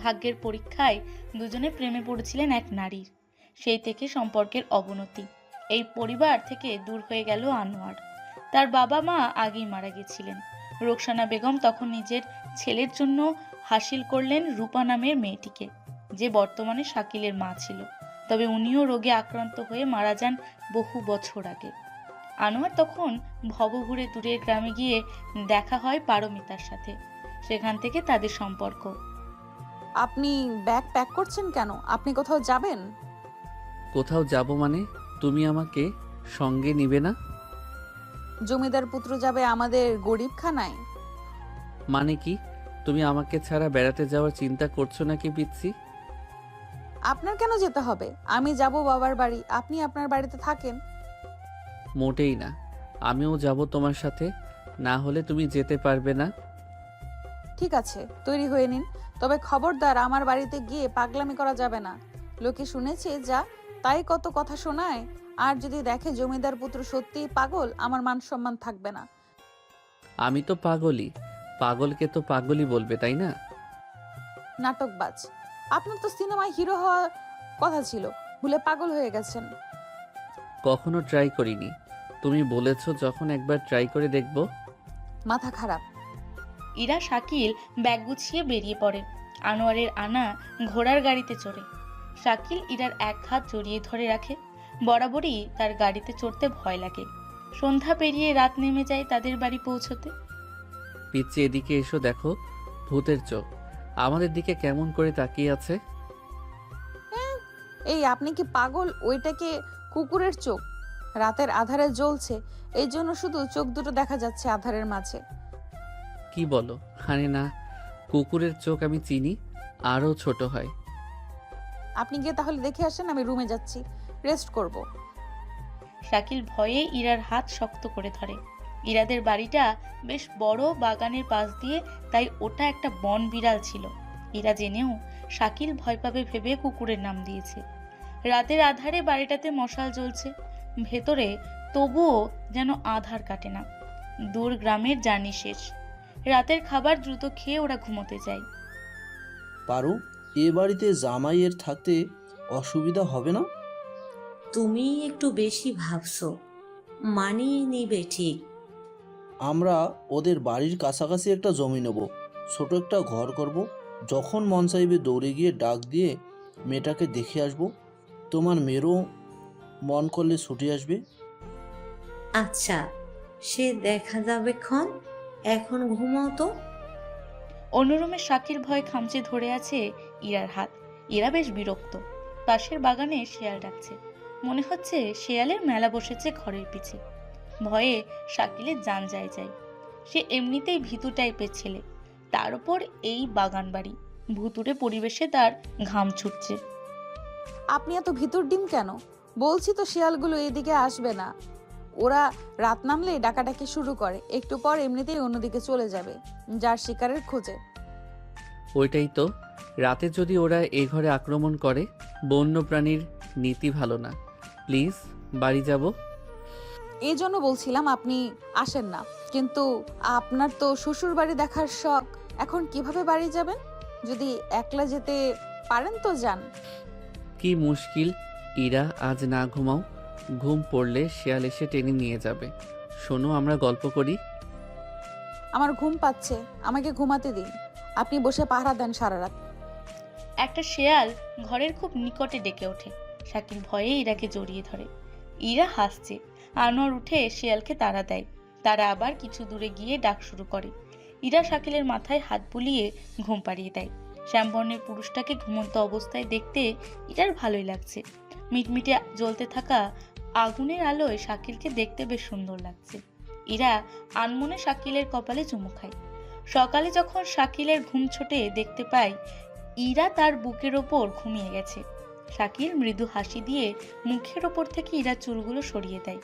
ভাগ্যের পরীক্ষায় দুজনে প্রেমে পড়েছিলেন এক নারীর। সেই থেকে সম্পর্কের অবনতি। এই পরিবার থেকে দূর হয়ে গেল আনোয়ার। তার বাবা মা আগেই মারা গেছিলেন। রোকসানা বেগম তখন নিজের ছেলের জন্য হাসিল করলেন রূপা নামের মেয়েটিকে, যে বর্তমানে শাকিলের মা ছিল। তবে উনিও রোগে আক্রান্ত হয়ে মারা যান বহু বছর আগে। আনোয়ার তখন ভবঘুরে দূরের গ্রামে গিয়ে দেখা হয় পারমিতার সাথে। সেখান থেকে তাদের সম্পর্ক। আপনি ব্যাগ প্যাক করছেন কেন? আপনি কোথাও যাবেন? কোথাও যাব মানে? তুমি আমাকে সঙ্গে নিবে না? জমিদার পুত্র যাবে আমাদের গরিবখানায়? মানে কি? তুমি আমাকে ছাড়া বেড়াতে যাওয়ার চিন্তা করছো নাকি পিচ্ছি? আপনার কেন যেতে হবে? আমি যাব বাবার বাড়ি, আপনি আপনার বাড়িতে থাকেন। মোটেই না, আমিও যাব তোমার সাথে। না হলে তুমি যেতে পারবে না। ঠিক আছে, তৈরি হয়ে নিন। তবে খবরদার আমার বাড়িতে গিয়ে পাগলামি করা যাবে না। লোকে শুনেছে যা তাই কত কথা শোনায়। আর যদি দেখে জমিদার পুত্র সত্যিই পাগল, আমার মান সম্মান থাকবে না। আমি তো পাগলই। পাগলকে তো পাগলই বলবে, তাই না? নাটকবাজ। আপনার তো সিনেমায় হিরো হওয়ার কথা ছিল, ভুলে পাগল হয়ে গেছেন। কখনো ট্রাই করিনি। তুমি বলেছো যখন একবার ট্রাই করে দেখব। মাথা খারাপ। ইরা শাকিল ব্যাগ গুছিয়ে বেরিয়ে পড়ে। আনোয়ারের আনা ঘোড়ার গাড়িতে চড়ে। শাকিল ইরার এক হাত জড়িয়ে ধরে রাখে। বরাবরই তার গাড়িতে চড়তে ভয় লাগে। সন্ধ্যা পেরিয়ে রাত নেমে যায় তাদের বাড়ি পৌঁছতে। পিচ্ছি, এদিকে এসো, দেখো ভূতের চোখ আমাদের দিকে কেমন করে তাকিয়ে আছে। এই আপনি কি পাগল? ওইটাকে কুকুরের চোখ, রাতের আধারে জ্বলছে, এই জন্য শুধু চোখ দুটো দেখা যাচ্ছে আধারের মাঝে। কি বলো? আরে না, কুকুরের চোখ আমি চিনি, আরও ছোট হয়। আপনি গিয়ে তাহলে দেখে আসেন, আমি রুমে যাচ্ছি, রেস্ট করব। শাকিল ভয়ে ইরার হাত শক্ত করে ধরে। ইরাদের বাড়িটা বেশ বড় বাগানের পাশ দিয়ে, তাই ওটা একটা বন বিড়াল ছিল। ইরা জেনেও শাকিল ভয় পাবে ভেবে কুকুরের নাম দিয়েছে। রাতের আধারে বাড়িটাতে মশাল জ্বলছে ভেতরে, তবুও যেন আধার কাটে না। দূর গ্রামের জার্নি শেষ। রাতের খাবার দ্রুত খেয়ে ওরা ঘুমোতে যায়। পারো, এ বাড়িতে জামাইয়ের থাকতে অসুবিধা হবে না? তুমি একটু বেশি ভাবছো, মানিয়ে নিবে ঠিক। আমরা ওদের বাড়ির কাছাকাছি একটা জমি নেব, ছোট একটা ঘর করব। যখন মন চাইবে দৌড়ে গিয়ে ডাক দিয়ে মেয়েটাকে দেখে আসব। তোমার মেয়েরও মন করলে ছুটে আসবে। আচ্ছা, সে দেখা যাবে ক্ষণ, এখন ঘুমাও তো। অন্যরুমে শাকিল ভয় খামচে ধরে আছে ইরার হাত। ইরা বেশ বিরক্ত। পাশের বাগানে শেয়াল ডাকছে। মনে হচ্ছে শেয়ালের মেলা বসেছে ঘরের পিছে। ভয়ে শাকিলের জান যায় যায়। সে এমনিতেই ভীতু টাইপের ছেলে, তার উপর এই বাগান বাড়ি, ভুতুড়ে পরিবেশে তার ঘাম ছুটছে। আপনি এত ভিতর ডিম কেন? বলছি তো শিয়ালগুলো এদিকে আসবে না। ওরা রাত নামলেই ডাকাডাকি শুরু করে, একটু পর এমনিতেই অন্যদিকে চলে যাবে, যার শিকারের খোঁজে। ওইটাই তো, রাতে যদি ওরা এই ঘরে আক্রমণ করে, বন্য প্রাণীর নীতি ভালো না। প্লিজ বাড়ি যাব। এই জন্য বলছিলাম আপনি আসেন না। কিন্তু আপনার তো শ্বশুর বাড়ি দেখার শখ, এখন কিভাবে বাড়ি যাবেন? যদি একলা যেতে পারেন তো যান। কি মুশকিল ইরা, আজ না ঘুমাও। ঘুম পড়লে শেয়াল এসে টেনে নিয়ে যাবে। শোনো, আমরা গল্প করি। আমার ঘুম পাচ্ছে, আমাকে ঘুমাতে দিন। আপনি বসে পাহারা দেন সারা রাত। একটা শেয়াল ঘরের খুব নিকটে ডেকে ওঠে। শাকিল ভয়ে ইরাকে জড়িয়ে ধরে। ইরা হাসছে। আনোয়ার উঠে শেয়ালকে তাড়া দেয়। তারা আবার কিছু দূরে গিয়ে ডাক শুরু করে। ইরা শাকিলের মাথায় হাত বুলিয়ে ঘুম পাড়িয়ে দেয়। শ্যামবর্ণের পুরুষটাকে ঘুমন্ত অবস্থায় দেখতে ইরার ভালোই লাগছে। মিটমিটে জ্বলতে থাকা আগুনের আলোয় শাকিলকে দেখতে বেশ সুন্দর লাগছে। ইরা আনমনে শাকিলের কপালে চুমু খায়। সকালে যখন শাকিলের ঘুম ছোটে দেখতে পায় ইরা তার বুকের ওপর ঘুমিয়ে গেছে। শাকিল মৃদু হাসি দিয়ে মুখের ওপর থেকে ইরার চুলগুলো সরিয়ে দেয়।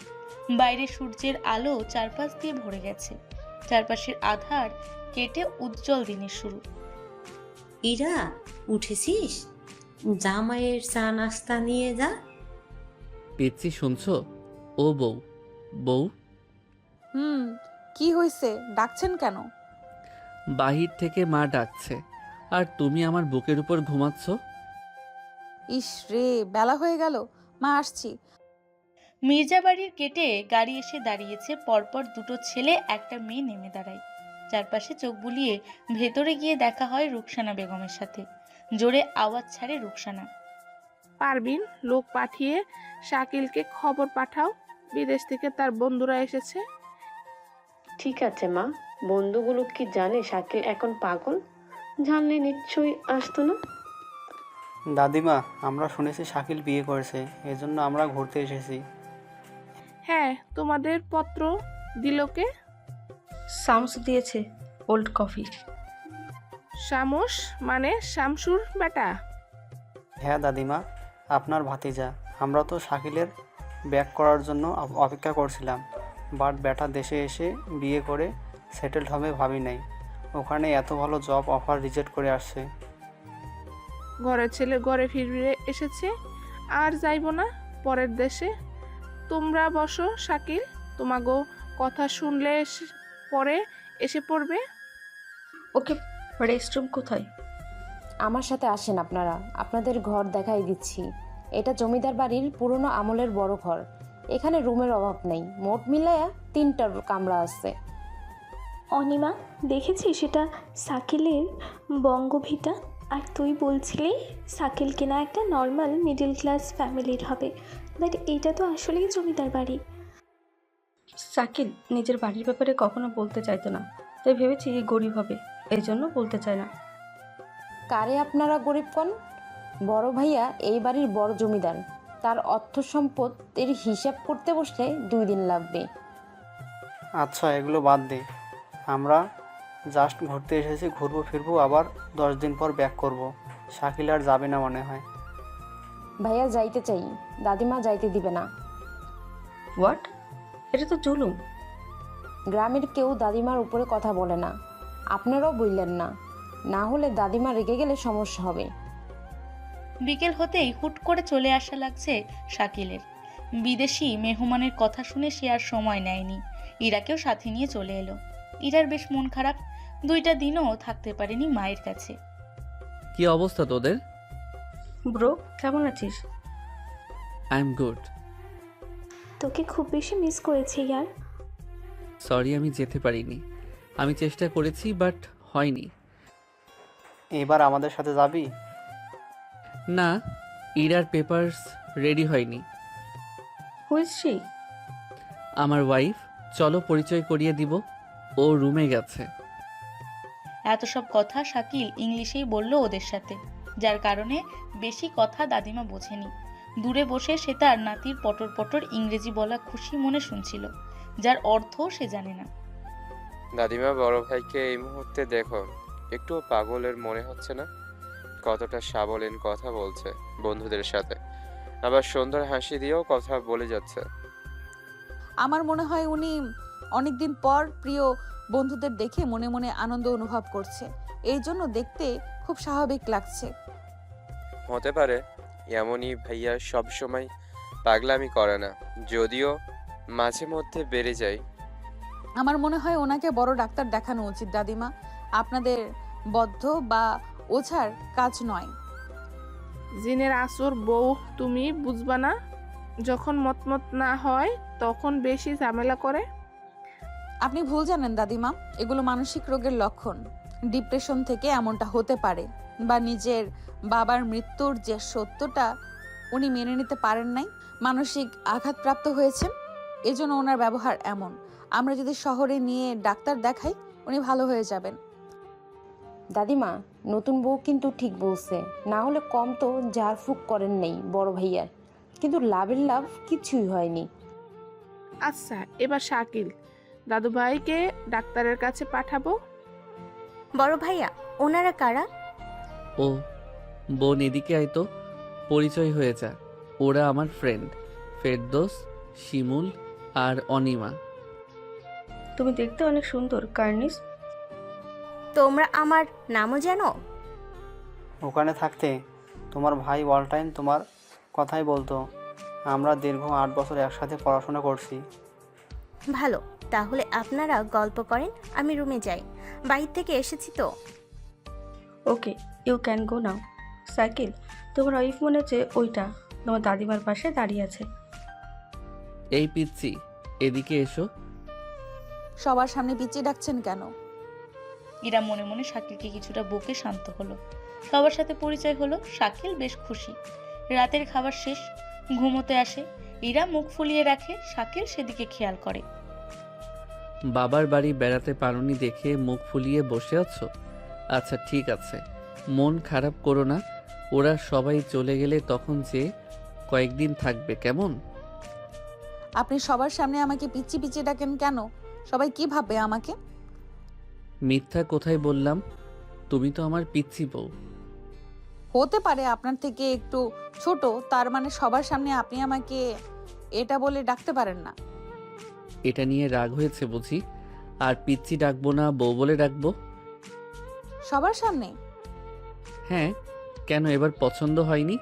বাইরে সূর্যের আলো চারপাশ দিয়ে ভরে গেছে, চারপাশের আধার কেটে উজ্জ্বল দিনের শুরু। ইরা, উঠেছিস? জামাইয়ের চা নাস্তা নিয়ে যা। পিচ্ছি শুনছো? ও বউ, বউ। কি হয়েছে, ডাকছেন কেন? বাহির থেকে মা ডাকছে, আর তুমি আমার বুকের উপর ঘুমাচ্ছ। ইস রে, বেলা হয়ে গেল। মা আসছি। মির্জা বাড়ির গেটে গাড়ি এসে দাঁড়িয়েছে। পরপর দুটো ছেলে একটা মেয়ে নেমে দাঁড়ায়। চারপাশে চোখ বুলিয়ে ভেতরে গিয়ে দেখা হয় রুকসানা বেগমের সাথে। জোরে আওয়াজ ছাড়ে রুকসানা। পারবিন, লোক পাঠিয়ে শাকিলকে খবর পাঠাও, বিদেশ থেকে তার বন্ধুরা এসেছে। ঠিক আছে মা, বন্ধুগুলো কি জানে শাকিল এখন পাগল? জানলে নিশ্চয়ই আসতো না। দাদিমা, আমরা শুনেছি শাকিল বিয়ে করেছে, এজন্য আমরা ঘুরতে এসেছি। হ্যাঁ, তোমাদের পত্র দিল কে? শামস দিয়েছে, ওল্ড কফি। শামস মানে শামসুর বেটা? হ্যাঁ দাদিমা, আপনার ভাতিজা। আমরা তো শাকিলের ব্যাক করার জন্য অপেক্ষা করছিলাম, বাট ব্যাটা দেশে এসে বিয়ে করে সেটেলড হবে ভাবি নাই। ওখানে এত ভালো জব অফার রিজেক্ট করে আসছে। ঘরের ছেলে ঘরে ফিরে এসেছে, আর যাইব না পরের দেশে। তোমরা বসো শাকিল, তোমাগো কথা শুনলে পরে এসে পড়বে। ওকে, রেস্টরুম কোথায়? আমার সাথে আসেন আপনারা, আপনাদের ঘর দেখাই দিচ্ছি। এটা জমিদার বাড়ির পুরনো আমলের বড় ঘর। এখানে রুমের অভাব নেই, মোট মিলায়া 3টা কামরা আছে। অনিমা, দেখেছিস এটা শাকিলের বঙ্গভিটা? আর তুই বলছিলি শাকিল কিনা একটা নর্মাল মিডল ক্লাস ফ্যামিলির হবে, বাট এটা তো আসলেই জমিদার বাড়ি। শাকিল নিজের বাড়ির ব্যাপারে কখনো বলতে চাইতো না, তাই ভেবেছি গরিব হবে, এই জন্য বলতে চায় না। কারে আপনারা গরিব কোন? বড় ভাইয়া এই বাড়ির বড় জমিদার, তার অর্থ সম্পদের হিসাব করতে বসলে 2 দিন লাগবে। আচ্ছা, এগুলো বাদ দে, আমরা জাস্ট ঘুরতে এসেছি, ঘুরবো ফিরবো, আবার 10 দিন পর ব্যাক করব। শাকিল আর যাবে না মনে হয়। ভাইয়া যাইতে চাই, দাদিমা যাইতে দিবে না। হোয়াট? এটা তো জুলুম। গ্রামের কেউ দাদিমার উপরে কথা বলে না, আপনারাও বললেন না, না হলে দাদিমা রেগে গেলে সমস্যা হবে। বিকেল হতেই হুট করে চলে আসা লাগছে শাকিলের। বিদেশি মেহমানের কথা শুনে সে আর সময় নেয়নি, ইরাকেও সাথে নিয়ে চলে এলো। ইরার বেশ মন খারাপ, 2টা দিনও থাকতে পারেনি মায়ের কাছে। কি অবস্থা তোদের? ব্রো, কেমন আছিস? I am good. তোকে খুব বেশি মিস করেছি ইয়ার। সরি, আমি যেতে পারিনি। আমি চেষ্টা করেছি, বাট হয়নি। এবার আমাদের সাথে যাবি? না, ইরার পেপারস রেডি হয়নি। Who is she? আমার ওয়াইফ। চলো পরিচয় করিয়ে দিব। ও রুমে গেছে। এত সব কথা শাকিল ইংলিশেই বলল ওদের সাথে, যার কারণে বেশি কথা দাদিমা বোঝেনি। দূরে বসে সে তার নাতির পটর পটর ইংরেজি বলা খুশি মনে শুনছিল, যার অর্থও সে জানে না। দাদিমা, বড় ভাইকে এই মুহূর্তে দেখো, একটু পাগলের মনে হচ্ছে না? কতটা সাবলীল কথা বলছে বন্ধুদের সাথে, আবার সুন্দর হাসি দিয়েও কথা বলে যাচ্ছে। আমার মনে হয় উনি অনেকদিন পর প্রিয় বন্ধুদের দেখে মনে মনে আনন্দ অনুভব করছে, এই জন্য দেখতে খুব স্বাভাবিক লাগছে। হতে পারে, এমনই ভাইয়া সব সময় পাগলামি করে না, যদিও মাঝে মধ্যে বেড়ে যায়। আমার মনে হয় ওনাকে বড় ডাক্তার দেখানো উচিত দাদিমা, আপনাদের বদ্ধ বা ওঝার কাজ নয়। জিনের আসর বউ তুমি বুঝবা না, যখন মতমত না হয় তখন বেশি ঝামেলা করে। আপনি ভুল জানেন দাদিমা, এগুলো মানসিক রোগের লক্ষণ। ডিপ্রেশন থেকে এমনটা হতে পারে, বা নিজের বাবার মৃত্যুর যে সত্যটা উনি মেনে নিতে পারেন নাই, মানসিক আঘাতপ্রাপ্ত হয়েছেন, এজন্য ওনার ব্যবহার এমন। আমরা যদি শহরে নিয়ে ডাক্তার দেখাই, উনি ভালো হয়ে যাবেন। দাদিমা, নতুন বউ কিন্তু ঠিক বলছে, না হলে কম তো ঝাড়ফুঁক করেন নেই বড় ভাইয়ার, কিন্তু লাভের লাভ কিছুই হয়নি। আচ্ছা, এবার শাকিল, দাদু ভাইকে ডাক্তারের কাছে পাঠাবো। বড় ভাইয়া, ওনারা কারা? ও বোন, এদিকে আয় তো। পরিচয় হয়ে যা। ওরা আমার ফ্রেন্ড, ফেরদৌস, শিমুল আর অনিমা। তুমি দেখতে অনেক সুন্দর কার্নিস। তোমরা আমার নামও জানো? ওখানে থাকতে তোমার ভাই অল টাইম তোমার কথাই বলতো। আমরা দীর্ঘ 8 বছর একসাথে পড়াশোনা করছি। ভালো, তাহলে আপনারা গল্প করেন, আমি রুমে যাই, বাইরে থেকে এসেছি তো। Okay, you can go now. Cycle, তোমার ওয়াইফ মনে হচ্ছে ওইটা তোমার দাদিমার পাশে দাঁড়িয়ে আছে। এই পিচ্ছি, এদিকে এসো। সবার সামনে পিচ্চি ডাকছেন কেন? ইরা মনে মনে শাকিলকে কিছুটা বকে শান্ত হলো। সবার সাথে পরিচয় হলো, শাকিল বেশ খুশি। রাতের খাবার শেষ, ঘুমোতে আসে। ইরা মুখ ফুলিয়ে রাখে, শাকিল সেদিকে খেয়াল করে। বাবার বাড়ি বেড়াতে পারোনি দেখে মুখ ফুলিয়ে বসে আছো? আচ্ছা ঠিক আছে, মন খারাপ করো না। ওরা সবাই চলে গেলে তখন যে কয়েকদিন থাকবে কেমন? আপনি সবার সামনে আমাকে পিচ্চি পিচ্চি ডাকেন কেন? সবাই কি ভাববে আমাকে? মিথ্যা কোথায় বললাম? তুমি তো আমার পিচ্ছি বউ। হতে পারে আপনার থেকে একটু ছোট, তার মানে সবার সামনে আপনি আমাকে এটা বলে ডাকতে পারেন না। এটা নিয়ে রাগ হয়েছে বুঝি? আর পিচ্ছি ডাকবো না, বউ বলে ডাকবো। সবার সামনে? হ্যাঁ, কেন এবার পছন্দ হয়নি?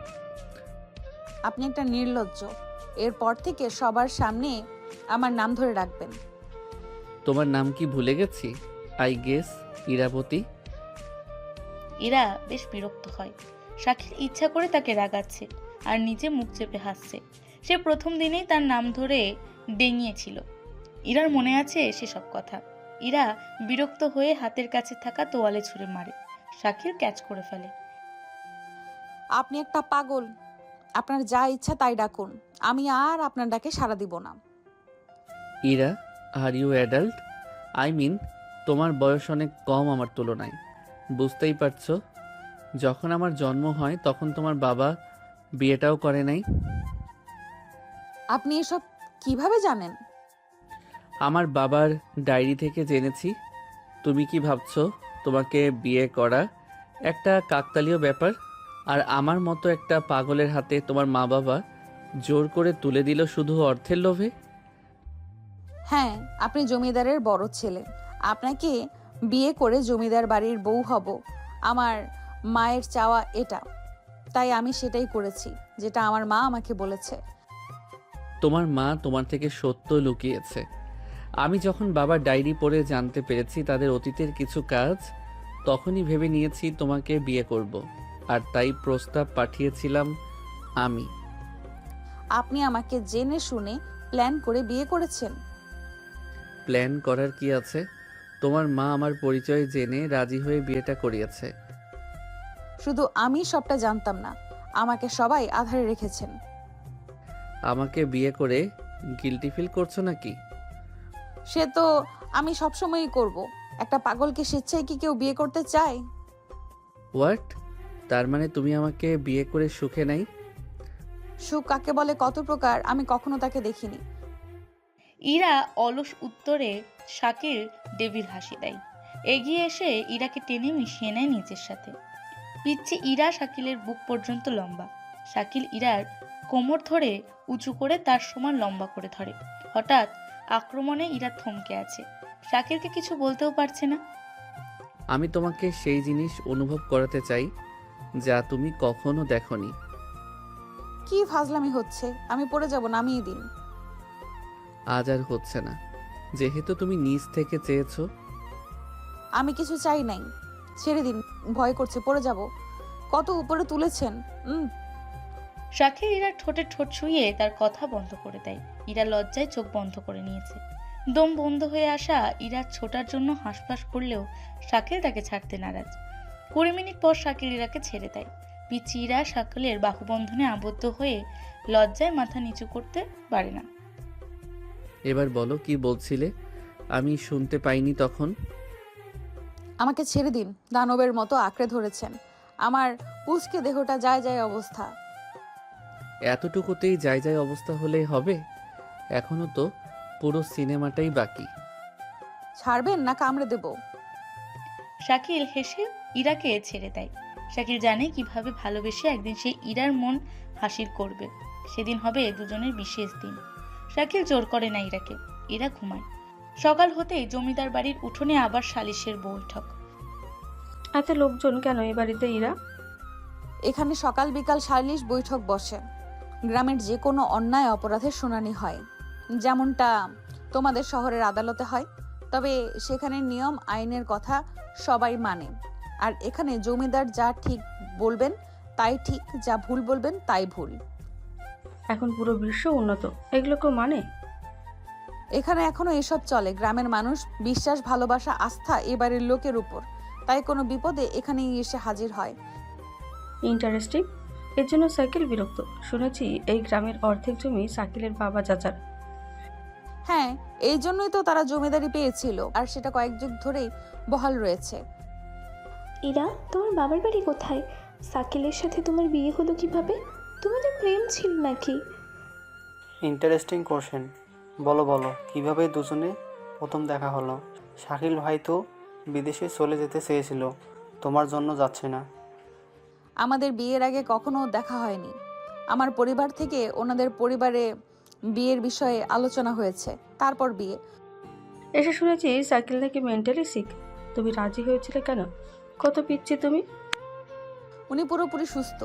আপনি একটা নির্লজ্জ। এরপর থেকে সবার সামনে আমার নাম ধরে রাখবেন। তোমার নাম কি ভুলে গেছি? I guess Irabati. ইরা বেশ বিরক্ত হয়। শাকিল ইচ্ছা করে তাকে রাগাচ্ছে আর নিজে মুখ চেপে হাসছে। সে প্রথম দিনেই তার নাম ধরে ডেঙিয়েছিল। ইরার মনে আছে সেসব কথা। ইরা বিরক্ত হয়ে হাতের কাছে থাকা তোয়ালে ছুঁড়ে মারে। শাকিল ক্যাচ করে ফেলে। আপনি একটা পাগল। আপনার যা ইচ্ছা তাই ডাকুন, আমি আর আপনার ডাকে সাড়া দিব না। Ira, are you adult? I mean, তোমার বয়স অনেক কম আমার তুলনায়। বুঝতেই পারছো, যখন আমার জন্ম হয় তখন তোমার বাবা বিয়েটাও করে নাই। আপনি এসব কিভাবে জানেন? আমার বাবার ডায়েরি থেকে জেনেছি। তুমি কি ভাবছো তোমাকে বিয়ে করা একটা কাকতালীয় ব্যাপার? আর আমার মতো একটা পাগলের হাতে তোমার মা বাবা জোর করে তুলে দিল শুধু অর্থের লোভে? হ্যাঁ, আপনি জমিদারের বড় ছেলে। আপনাকে বিয়ে করে জমিদার বাড়ির বউ হব আমার মায়ের চাওয়া এটা। তাই আমি সেটাই করেছি, যেটা আমার মা আমাকে বলেছে। তোমার মা তোমার থেকে সত্য লুকিয়েছে। আমি যখন বাবার ডায়েরি পড়ে জানতে পেরেছি তাদের অতীতের কিছু কাজ, তখনই ভেবে নিয়েছি তোমাকে বিয়ে করব। আর তাই প্রস্তাব পাঠিয়েছিলাম আমি। আপনি আমাকে জেনে শুনে প্ল্যান করে বিয়ে করেছেন? প্ল্যান করার কি আছে? তোমার মা আমার পরিচয় জেনে রাজি হয়ে বিয়েটা করিয়েছে। শুধু আমি সবটা জানতাম না, আমাকে সবাই আধারে রেখেছেন। আমাকে বিয়ে করে গিল্টি ফিল করছো নাকি? সে তো আমি সবসময়ই করব। একটা পাগলকে স্বেচ্ছায় কি কেউ বিয়ে করতে চায়? হোয়াট? তার মানে তুমি আমাকে বিয়ে করে সুখে নাই? সুখ কাকে বলে কত প্রকার, আমি কখনো তাকে দেখিনি। ইরা অলস উত্তরে শাকিল ডেভির হাসি দেয়। এগিয়ে এসে ইরাকে টেনে মিশিয়ে নেয় নিজের সাথে। পিচ্ছি ইরা শাকিলের বুক পর্যন্ত লম্বা। শাকিল ইরার কোমর ধরে উঁচু করে তার সমান লম্বা করে ধরে। হঠাৎ আক্রমণে ইরা থমকে আছে। শাকিলকে কিছু বলতেও পারছে না। আমি তোমাকে সেই জিনিস অনুভব করাতে চাই যা তুমি কখনো দেখোনি। কি ফাজলামি হচ্ছে? আমি পড়ে যাব, নামিয়ে দিন। আজ আর হচ্ছে না, যেহেতু তুমি নিজ থেকে চেয়েছো। আমি কিছু চাই নাই, ছেড়ে দিন। ভয় করছে, পড়ে যাব। কত উপরে তুলেছেন। শাকিল ইরার ঠোঁটে ঠোঁট ছুঁয়ে তার কথা বন্ধ করে দেয়। ইরা লজ্জায় চোখ বন্ধ করে নিয়েছে। দম বন্ধ হয়ে আসা ইরার ছোটার জন্য হাঁসফাঁস করলেও শাকিল তাকে ছাড়তে নারাজ। 20 মিনিট পর শাকিল ইরাকে ছেড়ে দেয়। পিচ্ছি ইরা শাকিলের বাহুবন্ধনে আবদ্ধ হয়ে লজ্জায় মাথা নিচু করতে পারে না। এবার বলো কি বলছিলে? আমি শুনতে পাইনি তখন। আমাকে ছেড়ে দিন। দানবের মতো আঁকড়ে ধরেছেন। আমার পুচকে দেহটা যায় যায় অবস্থা। এতটুকুতেই যায় যায় অবস্থা হলেই হবে? এখনো তো পুরো সিনেমাটাই বাকি। ছাড়বেন না কামড়ে দেব? শাকিল হেসে ইরাকে ছেড়ে দেয়। শাকিল জানে কিভাবে ভালোবেসে একদিন সেই ইরার মন হাসির করবে। সেদিন হবে দুজনের বিশেষ দিন। শাকিল জোর করে না ইরাকে, ইরা ঘুমায়। সকাল হতেই জমিদার বাড়ির উঠোনে আবার সালিশের বৈঠক। এত লোকজন কেন এই বাড়িতে ইরা? এখানে সকাল বিকাল সালিশ বৈঠক বসে। গ্রামের যে কোনো অন্যায় অপরাধের শুনানি হয়, যেমনটা তোমাদের শহরের আদালতে হয়। তবে সেখানে নিয়ম আইনের কথা সবাই মানে। আর এখানে জমিদার যা ঠিক বলবেন তাই ঠিক, যা ভুল বলবেন তাই ভুল। এখন পুরো বিশ্ব উন্নত, এগুলো কেউ মানে? এখানে এখনো এসব চলে। গ্রামের মানুষ বিশ্বাস, ভালোবাসা, আস্থা এবারের লোকের উপর। তাই কোনো বিপদে এখানেই এসে হাজির হয়। ইন্টারেস্টিং। এর জন্য সাইকেল বিরক্ত। শুনেছি এই গ্রামের অর্ধেক জমি সাইকেলের বাবা চাচার। হ্যাঁ, এই জন্যই তো তারা জমিদারি পেয়েছিল, আর সেটা কয়েক যুগ ধরেই বহাল রয়েছে। ইরা, তোমার বাবার বাড়ি কোথায়? সাকিলের সাথে তোমার বিয়ে হলো কিভাবে? তোমাদের প্রেম ছিল নাকি? Interesting question. বলো বলো, কিভাবে দুজনে প্রথম দেখা হলো? শাকিল ভাই তো বিদেশে চলে যেতে চেয়েছিল, তোমার জন্য যাচ্ছে না। আমাদের বিয়ের আগে কখনো দেখা হয়নি। আমার পরিবার থেকে ওনাদের পরিবারে বিয়ের বিষয়ে আলোচনা হয়েছে, তারপর বিয়ে। এসে শুনেছি সাইকেল নাকি মেন্টালি সিক। তুমি রাজি হয়েছিলে কেন? কত পিচ্ছি তুমি। উনি পুরোপুরি সুস্থ,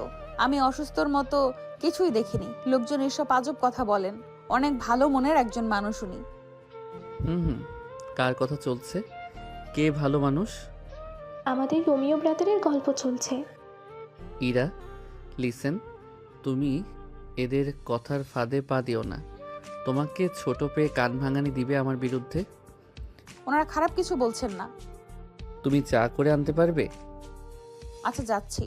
আমি অসুস্থর মতো কিছুই দেখিনি। লোকজন এসব আজব কথা বলেন। অনেক ভালো মনের একজন মানুষ উনি। হুম, কার কথা চলছে? কে ভালো মানুষ? আমাদের রোমিও ব্রাদারের গল্প চলছে। ইরা, লিসেন, তুমি এদের কথার ফাঁদে পা দিও না। তোমাকে ছোট পেয়ে কান ভাঙানি দিবে আমার বিরুদ্ধে। ওনারা খারাপ কিছু বলছেন না। তুমি চা করে আনতে পারবে? আচ্ছা, যাচ্ছি।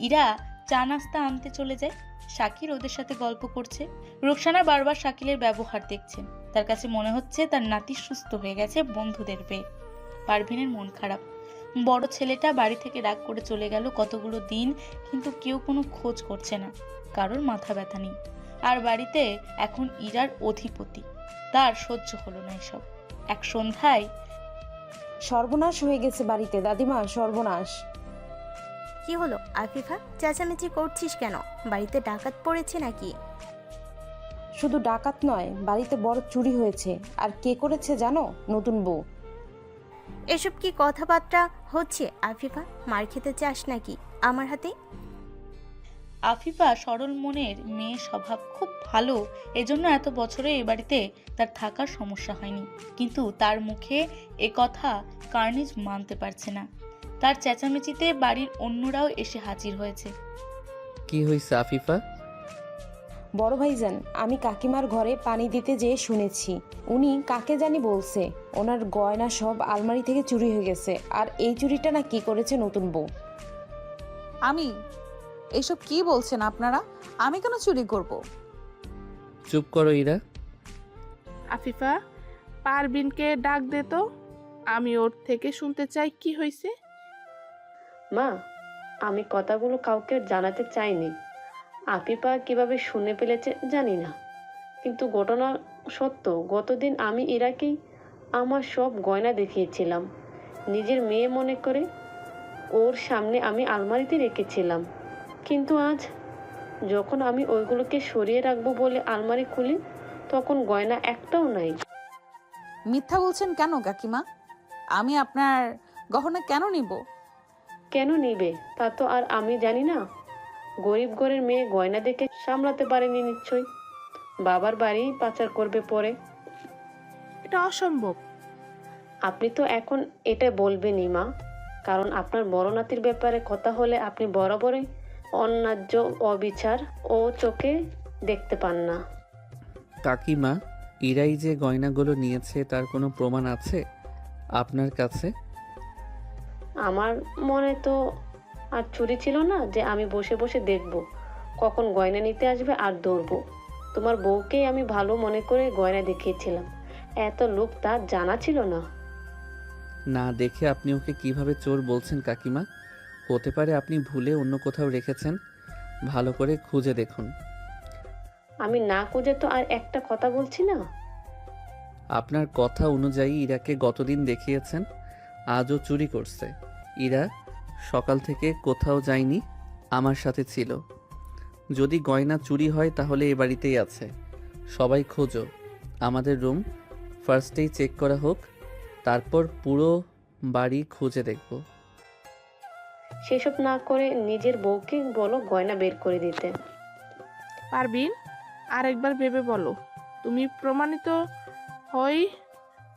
ইরা চা নাস্তা আনতে চলে যায়। শাকিল ওদের সাথে গল্প করছে। রুকসানা বারবার শাকিলের ব্যবহার দেখছেন। তার কাছে মনে হচ্ছে তার নাতি সুস্থ হয়ে গেছে বন্ধুদের পেয়ে। পারভিনের মন খারাপ। বড় ছেলেটা বাড়ি থেকে রাগ করে চলে গেল কতগুলো দিন, কিন্তু কেউ কোনো খোঁজ করছে না। কারোর মাথা ব্যথা নেই। আর বাড়িতে এখন ইরার অধিপতি। তার সহ্য হলো না এসব। এক সন্ধ্যায় সর্বনাশ হয়ে গেছে বাড়িতে দাদিমা, সর্বনাশ। কি হলো আফিফা, চেঁচামেচি করছিস কেন? বাড়িতে ডাকাত পড়েছে নাকি? শুধু ডাকাত নয়, বাড়িতে বড় চুরি হয়েছে। আর কে করেছে জানো? নতুন বউ। এসব কি কথাবার্তা হচ্ছে আফিফা? মার খেতে চাস নাকি আমার হাতে? আফিফা সরল মনের মেয়ে, স্বভাব খুব ভালো, এজন্য এত বছরে এ বাড়িতে তার থাকার সমস্যা হয়নি। কিন্তু তার মুখে এ কথা কার্নিজ মানতে পারছে না। তার চেঁচামেচিতে বাড়ির অন্যরাও এসে হাজির হয়েছে। কি হয়েছে আফিফা? বড় ভাইজান, আমি কাকিমার ঘরে পানি দিতে যেয়ে শুনেছি উনি কাকে জানি বলছে ওনার গয়না সব আলমারি থেকে চুরি হয়ে গেছে। আর এই চুরিটা না কি করেছে নতুন বউ। আমি? এসব কি বলছেন আপনারা? আমি কেন চুরি করব? চুপ করো ইরা। আফিফা, পারবিনকে ডাক দে তো, আমি ওর থেকে শুনতে চাই কি হয়েছে। মা, আমি কথাগুলো কাউকে জানাতে চাইনি। আফিফা কিভাবে শুনে ফেলেছে জানি না, কিন্তু ঘটনা সত্য। গতদিন আমি ইরাকেই আমার সব গয়না দেখিয়েছিলাম, নিজের মেয়ে মনে করে। ওর সামনে আমি আলমারিতে রেখেছিলাম, কিন্তু আজ যখন আমি ওইগুলোকে সরিয়ে রাখবো বলে আলমারি খুলি, তখন গয়না একটাও নাই। মিথ্যা বলছেন কেন কাকিমা? আমি আপনার গহনা কেন নিব? কেন নিবে তা তো আর আমি জানি না। গরিব ঘরের মেয়ে গয়না দেখে সামলাতে পারেনি নিশ্চয়ই, বাবার বাড়ি পাচার করবে পরে। এটা অসম্ভব। আপনি তো এখন এটা বলবেনই মা, কারণ আপনার বড় নাতির ব্যাপারে কথা হলে আপনি বরাবরই অন্যায্য, অবিচার ও চোখে দেখতে পান না। কাকিমা, ইরাই যে গয়নাগুলো নিয়েছে তার কোনো প্রমাণ আছে আপনার কাছে? আমার মনে তো আর চুরি ছিল না যে আমি বসে বসে দেখব কখন গয়না নিতে আসবে আর দৌড়বো। তোমার বউকেই আমি ভালো মনে করে গয়না দেখিয়েছিলাম, এত লোক তার জানা ছিল না। না দেখে আপনি ওকে কিভাবে চোর বলছেন কাকিমা? হতে পারে আপনি ভুলে অন্য কোথাও রেখেছেন। ভালো করে খুঁজে দেখুন। আমি না খুঁজে তো আর একটা কথা বলছি না। আপনার কথা অনুযায়ী ইরাকে গতদিন দেখিয়েছেন, আজও চুরি করছে। ইরা, সকাল থেকে কোথাও যায়নি, আমার সাথে ছিল। যদি গয়না চুরি হয় তাহলে এ বাড়িতেই আছে। সবাই খোঁজো, আমাদের রুম ফার্স্টেই চেক করা হোক, তারপর পুরো বাড়ি খুঁজে দেখব। সেসব না করে নিজের বউকে বলো গয়না বের করে দিতে। পারবিন, আরেকবার ভেবে বলো। তুমি প্রমাণিত হই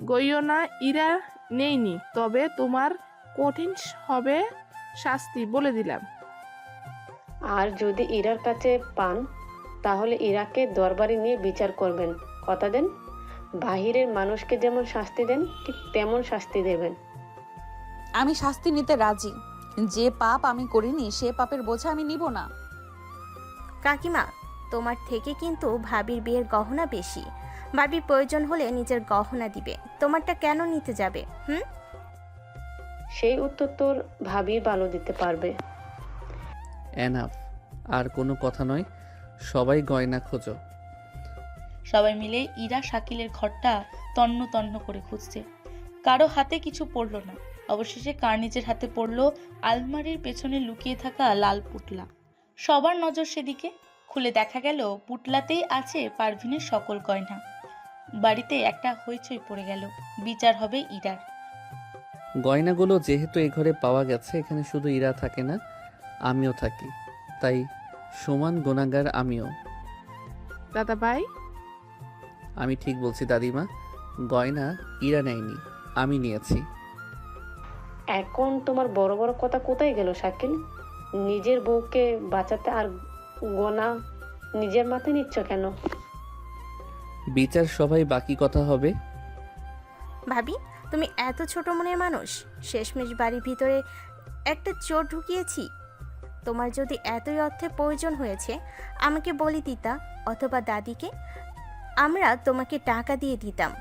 গইও না ইরা নেইনি, তবে তোমার কঠিন হবে শাস্তি, বলে দিলাম। আর যদি ইরার কাছে পান তাহলে ইরাকে দরবারে নিয়ে বিচার করবেন, কথা দেন? বাহিরের মানুষকে যেমন শাস্তি দেন ঠিক তেমন শাস্তি দেবেন। আমি শাস্তি নিতে রাজি। যে পাপ আমি করিনি সে পাপের বোঝা আমি নিব না। কাকিমা, তোমার থেকে কিন্তু ভাবির বিয়ের গহনা বেশি। ভাবি প্রয়োজন হলে নিজের গহনা দিবে, তোমারটা কেন নিতে যাবে? সেই উত্তর তোর ভাবি ভালো দিতে পারবে। এনাফ, আর কোনো কথা নয়, সবাই গয়না খোঁজো। সবাই মিলে ইরা শাকিলের ঘরটা তন্ন তন্ন করে খুঁজছে। কারো হাতে কিছু পড়লো না। অবশেষে কার্নিজের হাতে পড়লো আলমারির পেছনে লুকিয়ে থাকা লাল পুটলা। সবার নজর সেদিকে। খুলে দেখা গেল পুটলাতেই আছে পারভিনের সকল গয়না। বাড়িতে একটা হইচই পড়ে গেল। বিচার হবে ইরার। গয়নাগুলো যেহেতু এ ঘরে পাওয়া গেছে, এখানে শুধু ইরা থাকে না, আমিও থাকি, তাই সমান গুনাহগার আমিও। দাদা ভাই, আমি ঠিক বলছি দাদিমা, গয়না ইরা নেয়নি, আমি নিয়েছি। এখন তোমার বড় বড় কথা কোথায় গেল শাকিল? নিজের বউকে বাঁচাতে আর গোনা নিজের মাথায় নিচ্ছ কেন? বিচার সবাই বাকি কথা হবে। ভাবি, তুমি এত ছোট মনের মানুষ? শেষমেশ বাড়ির ভিতরে একটা চোর ঢুকিয়েছি। তোমার যদি এতই অর্থের প্রয়োজন হয়েছে আমাকে বলে দিতা, অথবা দাদিকে, আমরা তোমাকে টাকা দিয়ে দিতাম।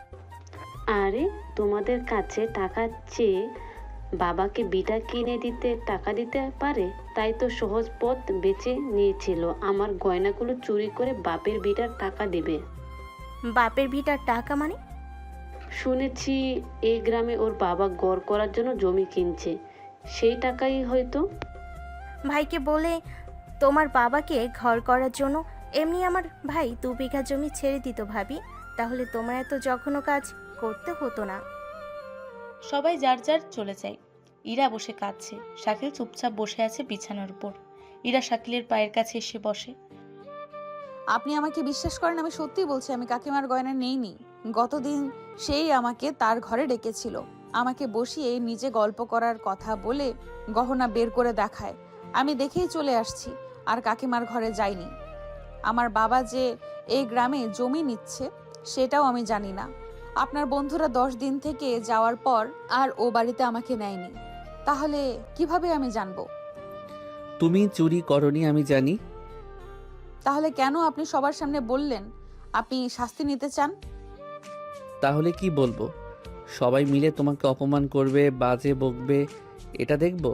আরে তোমাদের কাছে টাকা চেয়ে বাবাকে বিটা কিনে দিতে টাকা দিতে পারে, তাই তো সহজ পথ বেছে নিয়েছিল আমার গয়নাগুলো চুরি করে বাপের বিটার টাকা দেবে। বাপের ভিটার টাকা মানে? শুনেছি এই গ্রামে ওর বাবা ঘর করার জন্য জমি কিনছে, সেই টাকাই হয়তো। ভাইকে বলে তোমার বাবাকে ঘর করার জন্য এমনি আমার ভাই 2 বিঘা জমি ছেড়ে দিত ভাবি, তাহলে তোমার এত জঘন্য কাজ করতে হতো না। সবাই যার যার চলে যায়। ইরা বসে কাঁদছে। শাকিল চুপচাপ বসে আছে বিছানার উপর। ইরা শাকিলের পায়ের কাছে এসে বসে। আপনি আমাকে বিশ্বাস করেন? আমি সত্যি বলছি, আমি কাকিমার গয়না নেইনি। গতদিন সেই আমাকে তার ঘরে ডেকেছিল, আমাকে বসিয়ে নিজে গল্প করার কথা বলে গহনা বের করে দেখায়। আমি দেখেই চলে আসছি, আর কাকিমার ঘরে যাইনি। আমার বাবা যে এই গ্রামে জমি নিচ্ছে সেটাও আমি জানি না। আপনার বন্ধুরা 10 দিন থেকে যাওয়ার পর আর ও বাড়িতে আমাকে নেয়নি, তাহলে কিভাবে আমি জানবো? তুমি চুরি করনি আমি জানি। তাহলে কেন আপনি সবার সামনে বললেন আপনি শাস্তি নিতে চান? তাহলে কি বলবো? সবাই মিলে তোমাকে অপমান করবে, বাজে বকবে, এটা দেখবো?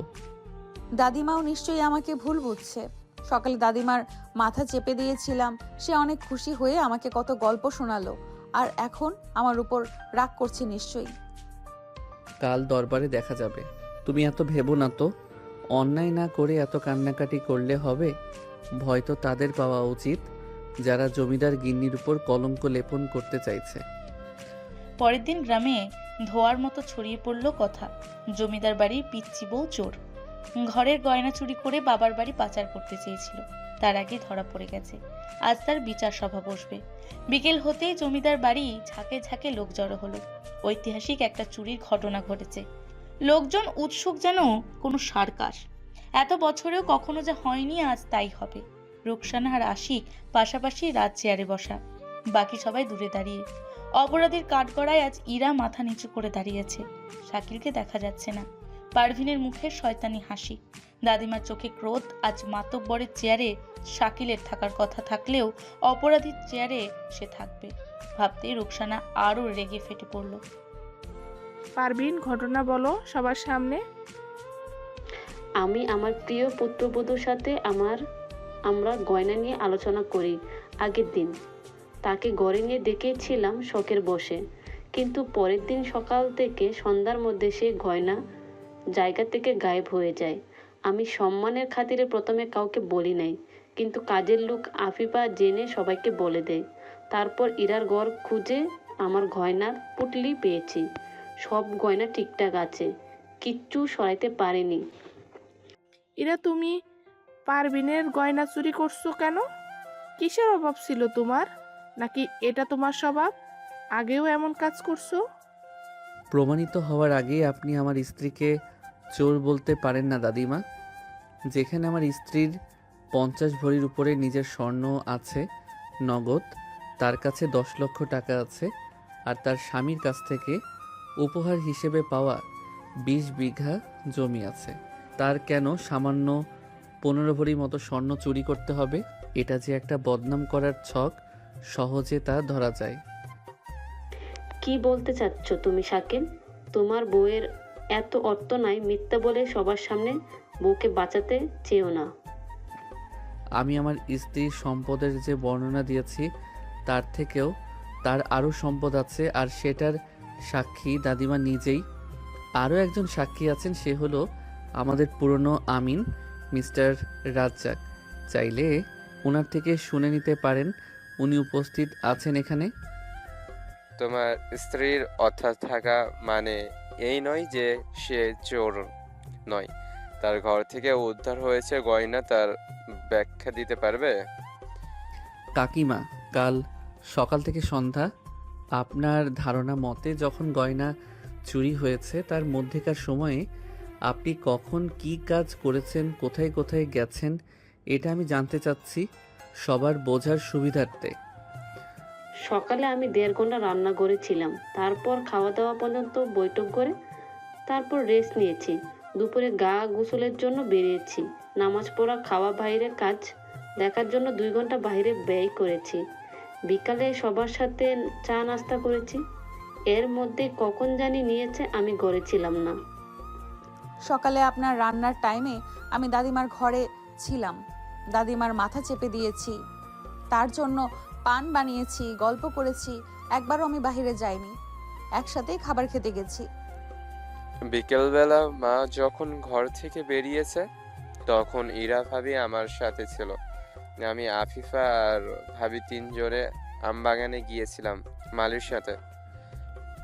দাদিমাও নিশ্চয়ই আমাকে ভুল বুঝছে। সকালে দাদিমার মাথা চেপে দিয়েছিলাম, সে অনেক খুশি হয়ে আমাকে কত গল্প শোনালো, আর এখন আমার উপর রাগ করছে নিশ্চয়ই। কাল দরবারে দেখা যাবে। তুমি এত ভেবো না তো, অন্যায় না করে এত কান্নাকাটি করলে হবে? ভয় তো তাদের পাওয়া উচিত যারা জমিদার গিন্নির উপর কলঙ্ক লেপন করতে চাইছে। পরের দিন গ্রামে ধোয়ার মতো ছড়িয়ে পড়ল কথা, জমিদার বাড়ির পিচ্চি বউ চোর। ঘরের গয়না চুরি করে বাবার বাড়ি পাচার করতে চেয়েছিল, তার আগে ধরা পড়ে গেছে। আজ তার বিচার সভা বসবে। বিকেল হতেই জমিদার বাড়ি ঝাঁকে ঝাঁকে লোক জড়ো হলো। ঐতিহাসিক একটা চুরির ঘটনা ঘটেছে। লোকজন উৎসুক যেন কোনো সার্কাস। এত বছরেও কখনো যা হয়নি আজ তাই হবে। রুকসানা আর আশিক পাশাপাশি রাত চেয়ারে বসা, বাকি সবাই দূরে দাঁড়িয়ে। অপরাধীর কাঠগড়ায় আজ ইরা মাথা নিচু করে দাঁড়িয়েছে। শাকিলকে দেখা যাচ্ছে না। পারভিনের মুখে শয়তানি হাসি। দাদিমার চোখে ক্রোধ। আজ মাতব্বরের চেয়ারে শাকিলের থাকার কথা থাকলেও অপরাধীর চেয়ারে সে থাকবে ভাবতেই রুকসানা আরো রেগে ফেটে পড়ল। পারভিন, ঘটনা বলো সবার সামনে। আমি আমার প্রিয় পুত্রবধূর সাথে আমরা গয়না নিয়ে আলোচনা করি আগের দিন। তাকে ঘরে নিয়ে ডেকেছিলাম শখের বসে, কিন্তু পরের দিন সকাল থেকে সন্ধ্যার মধ্যে সে গয়না জায়গা থেকে গায়েব হয়ে যায়। আমি সম্মানের খাতিরে প্রথমে কাউকে বলি নাই, কিন্তু কাজের লোক আফিফা জেনে সবাইকে বলে দেয়। তারপর ইরার ঘর খুঁজে আমার গয়নার পুটলি পেয়েছি। সব গয়না ঠিকঠাক আছে, কিচ্ছু সরাইতে পারিনি। ইরা, তুমি পারবিনের গয়না চুরি করছো কেন? কিসের অভাব ছিল তোমার? নাকি এটা তোমার স্বভাব? আগেও এমন কাজ করছো? প্রমাণিত হওয়ার আগেই আপনি আমার স্ত্রীকে চোর বলতে পারেন না দাদিমা। যেখানে আমার স্ত্রীর 50 ভরির উপরে নিজের স্বর্ণ আছে নগদ, তার কাছে 10 লক্ষ টাকা আছে, আর তার স্বামীর কাছ থেকে উপহার হিসেবে পাওয়া 20 বিঘা জমি আছে, তার কেন সামান্য 15 ভরি মতো স্বর্ণ চুরি করতে হবে? এটা যে একটা বদনাম করার ছক, সহজে তা ধরা যায়। কি বলতে চাচ্ছ তুমি শাকিল? তোমার বউয়ের এত অর্থ নাই মিথ্যা বলে সবার সামনে বউকে বাঁচাতে চেয়েও না। আমি আমার স্ত্রীর সম্পদের যে বর্ণনা দিয়েছি তার থেকেও তার আরও সম্পদ আছে, আর সেটার সাক্ষী দাদিমা নিজেই। আরও একজন সাক্ষী আছেন, সে হলো আমাদের পুরনো আমিন, মিস্টার রাজ্জাক। চাইলে ওনার থেকে শুনে নিতে পারেন, উনি উপস্থিত আছেন এখানে। তোমার স্ত্রীর অর্থাৎ থাকা মানে এই নয় যে সে চোর নয়। তার ঘর থেকে উদ্ধার হয়েছে গয়না, তার ব্যাখ্যা দিতে পারবে? কাকিমা, কাল সকাল থেকে সন্ধ্যা আপনার ধারণা মতে যখন গয়না চুরি হয়েছে তার মধ্যেকার সময়ে আপনি কখন কি কাজ করেছেন, কোথায় কোথায় গেছেন, এটা আমি জানতে চাচ্ছি সবার বোঝার সুবিধার্থে। সকালে আমি 1.5 ঘন্টা রান্না করেছিলাম, তারপর খাওয়া দাওয়া পর্যন্ত বৈঠক করে তারপর রেস্ট নিয়েছি। দুপুরে গা গোসলের জন্য বেরিয়েছি। নামাজ পড়া, খাওয়া, বাইরের কাজ দেখার জন্য 2 ঘন্টা বাইরে ব্যয় করেছি। বিকালে সবার সাথে চা নাস্তা করেছি। এর মধ্যে কখন জানি নিয়েছে, আমি ঘরে ছিলাম না। সকালে আপনার রান্নার টাইমে আমি দাদিমার ঘরে ছিলাম, দাদিমার মাথা চেপে দিয়েছি, তার জন্য পান বানিয়েছি, গল্প করেছি। একবারও আমি বাইরে যাইনি, একসাথেই খাবার খেতে গেছি। বিকেলবেলা মা যখন ঘর থেকে বেরিয়েছে তখন ইরা ভাবি আমার সাথে ছিল। আমি, আফিফা আর ভাবি 3 জনে আমবাগানে গিয়েছিলাম মালির সাথে।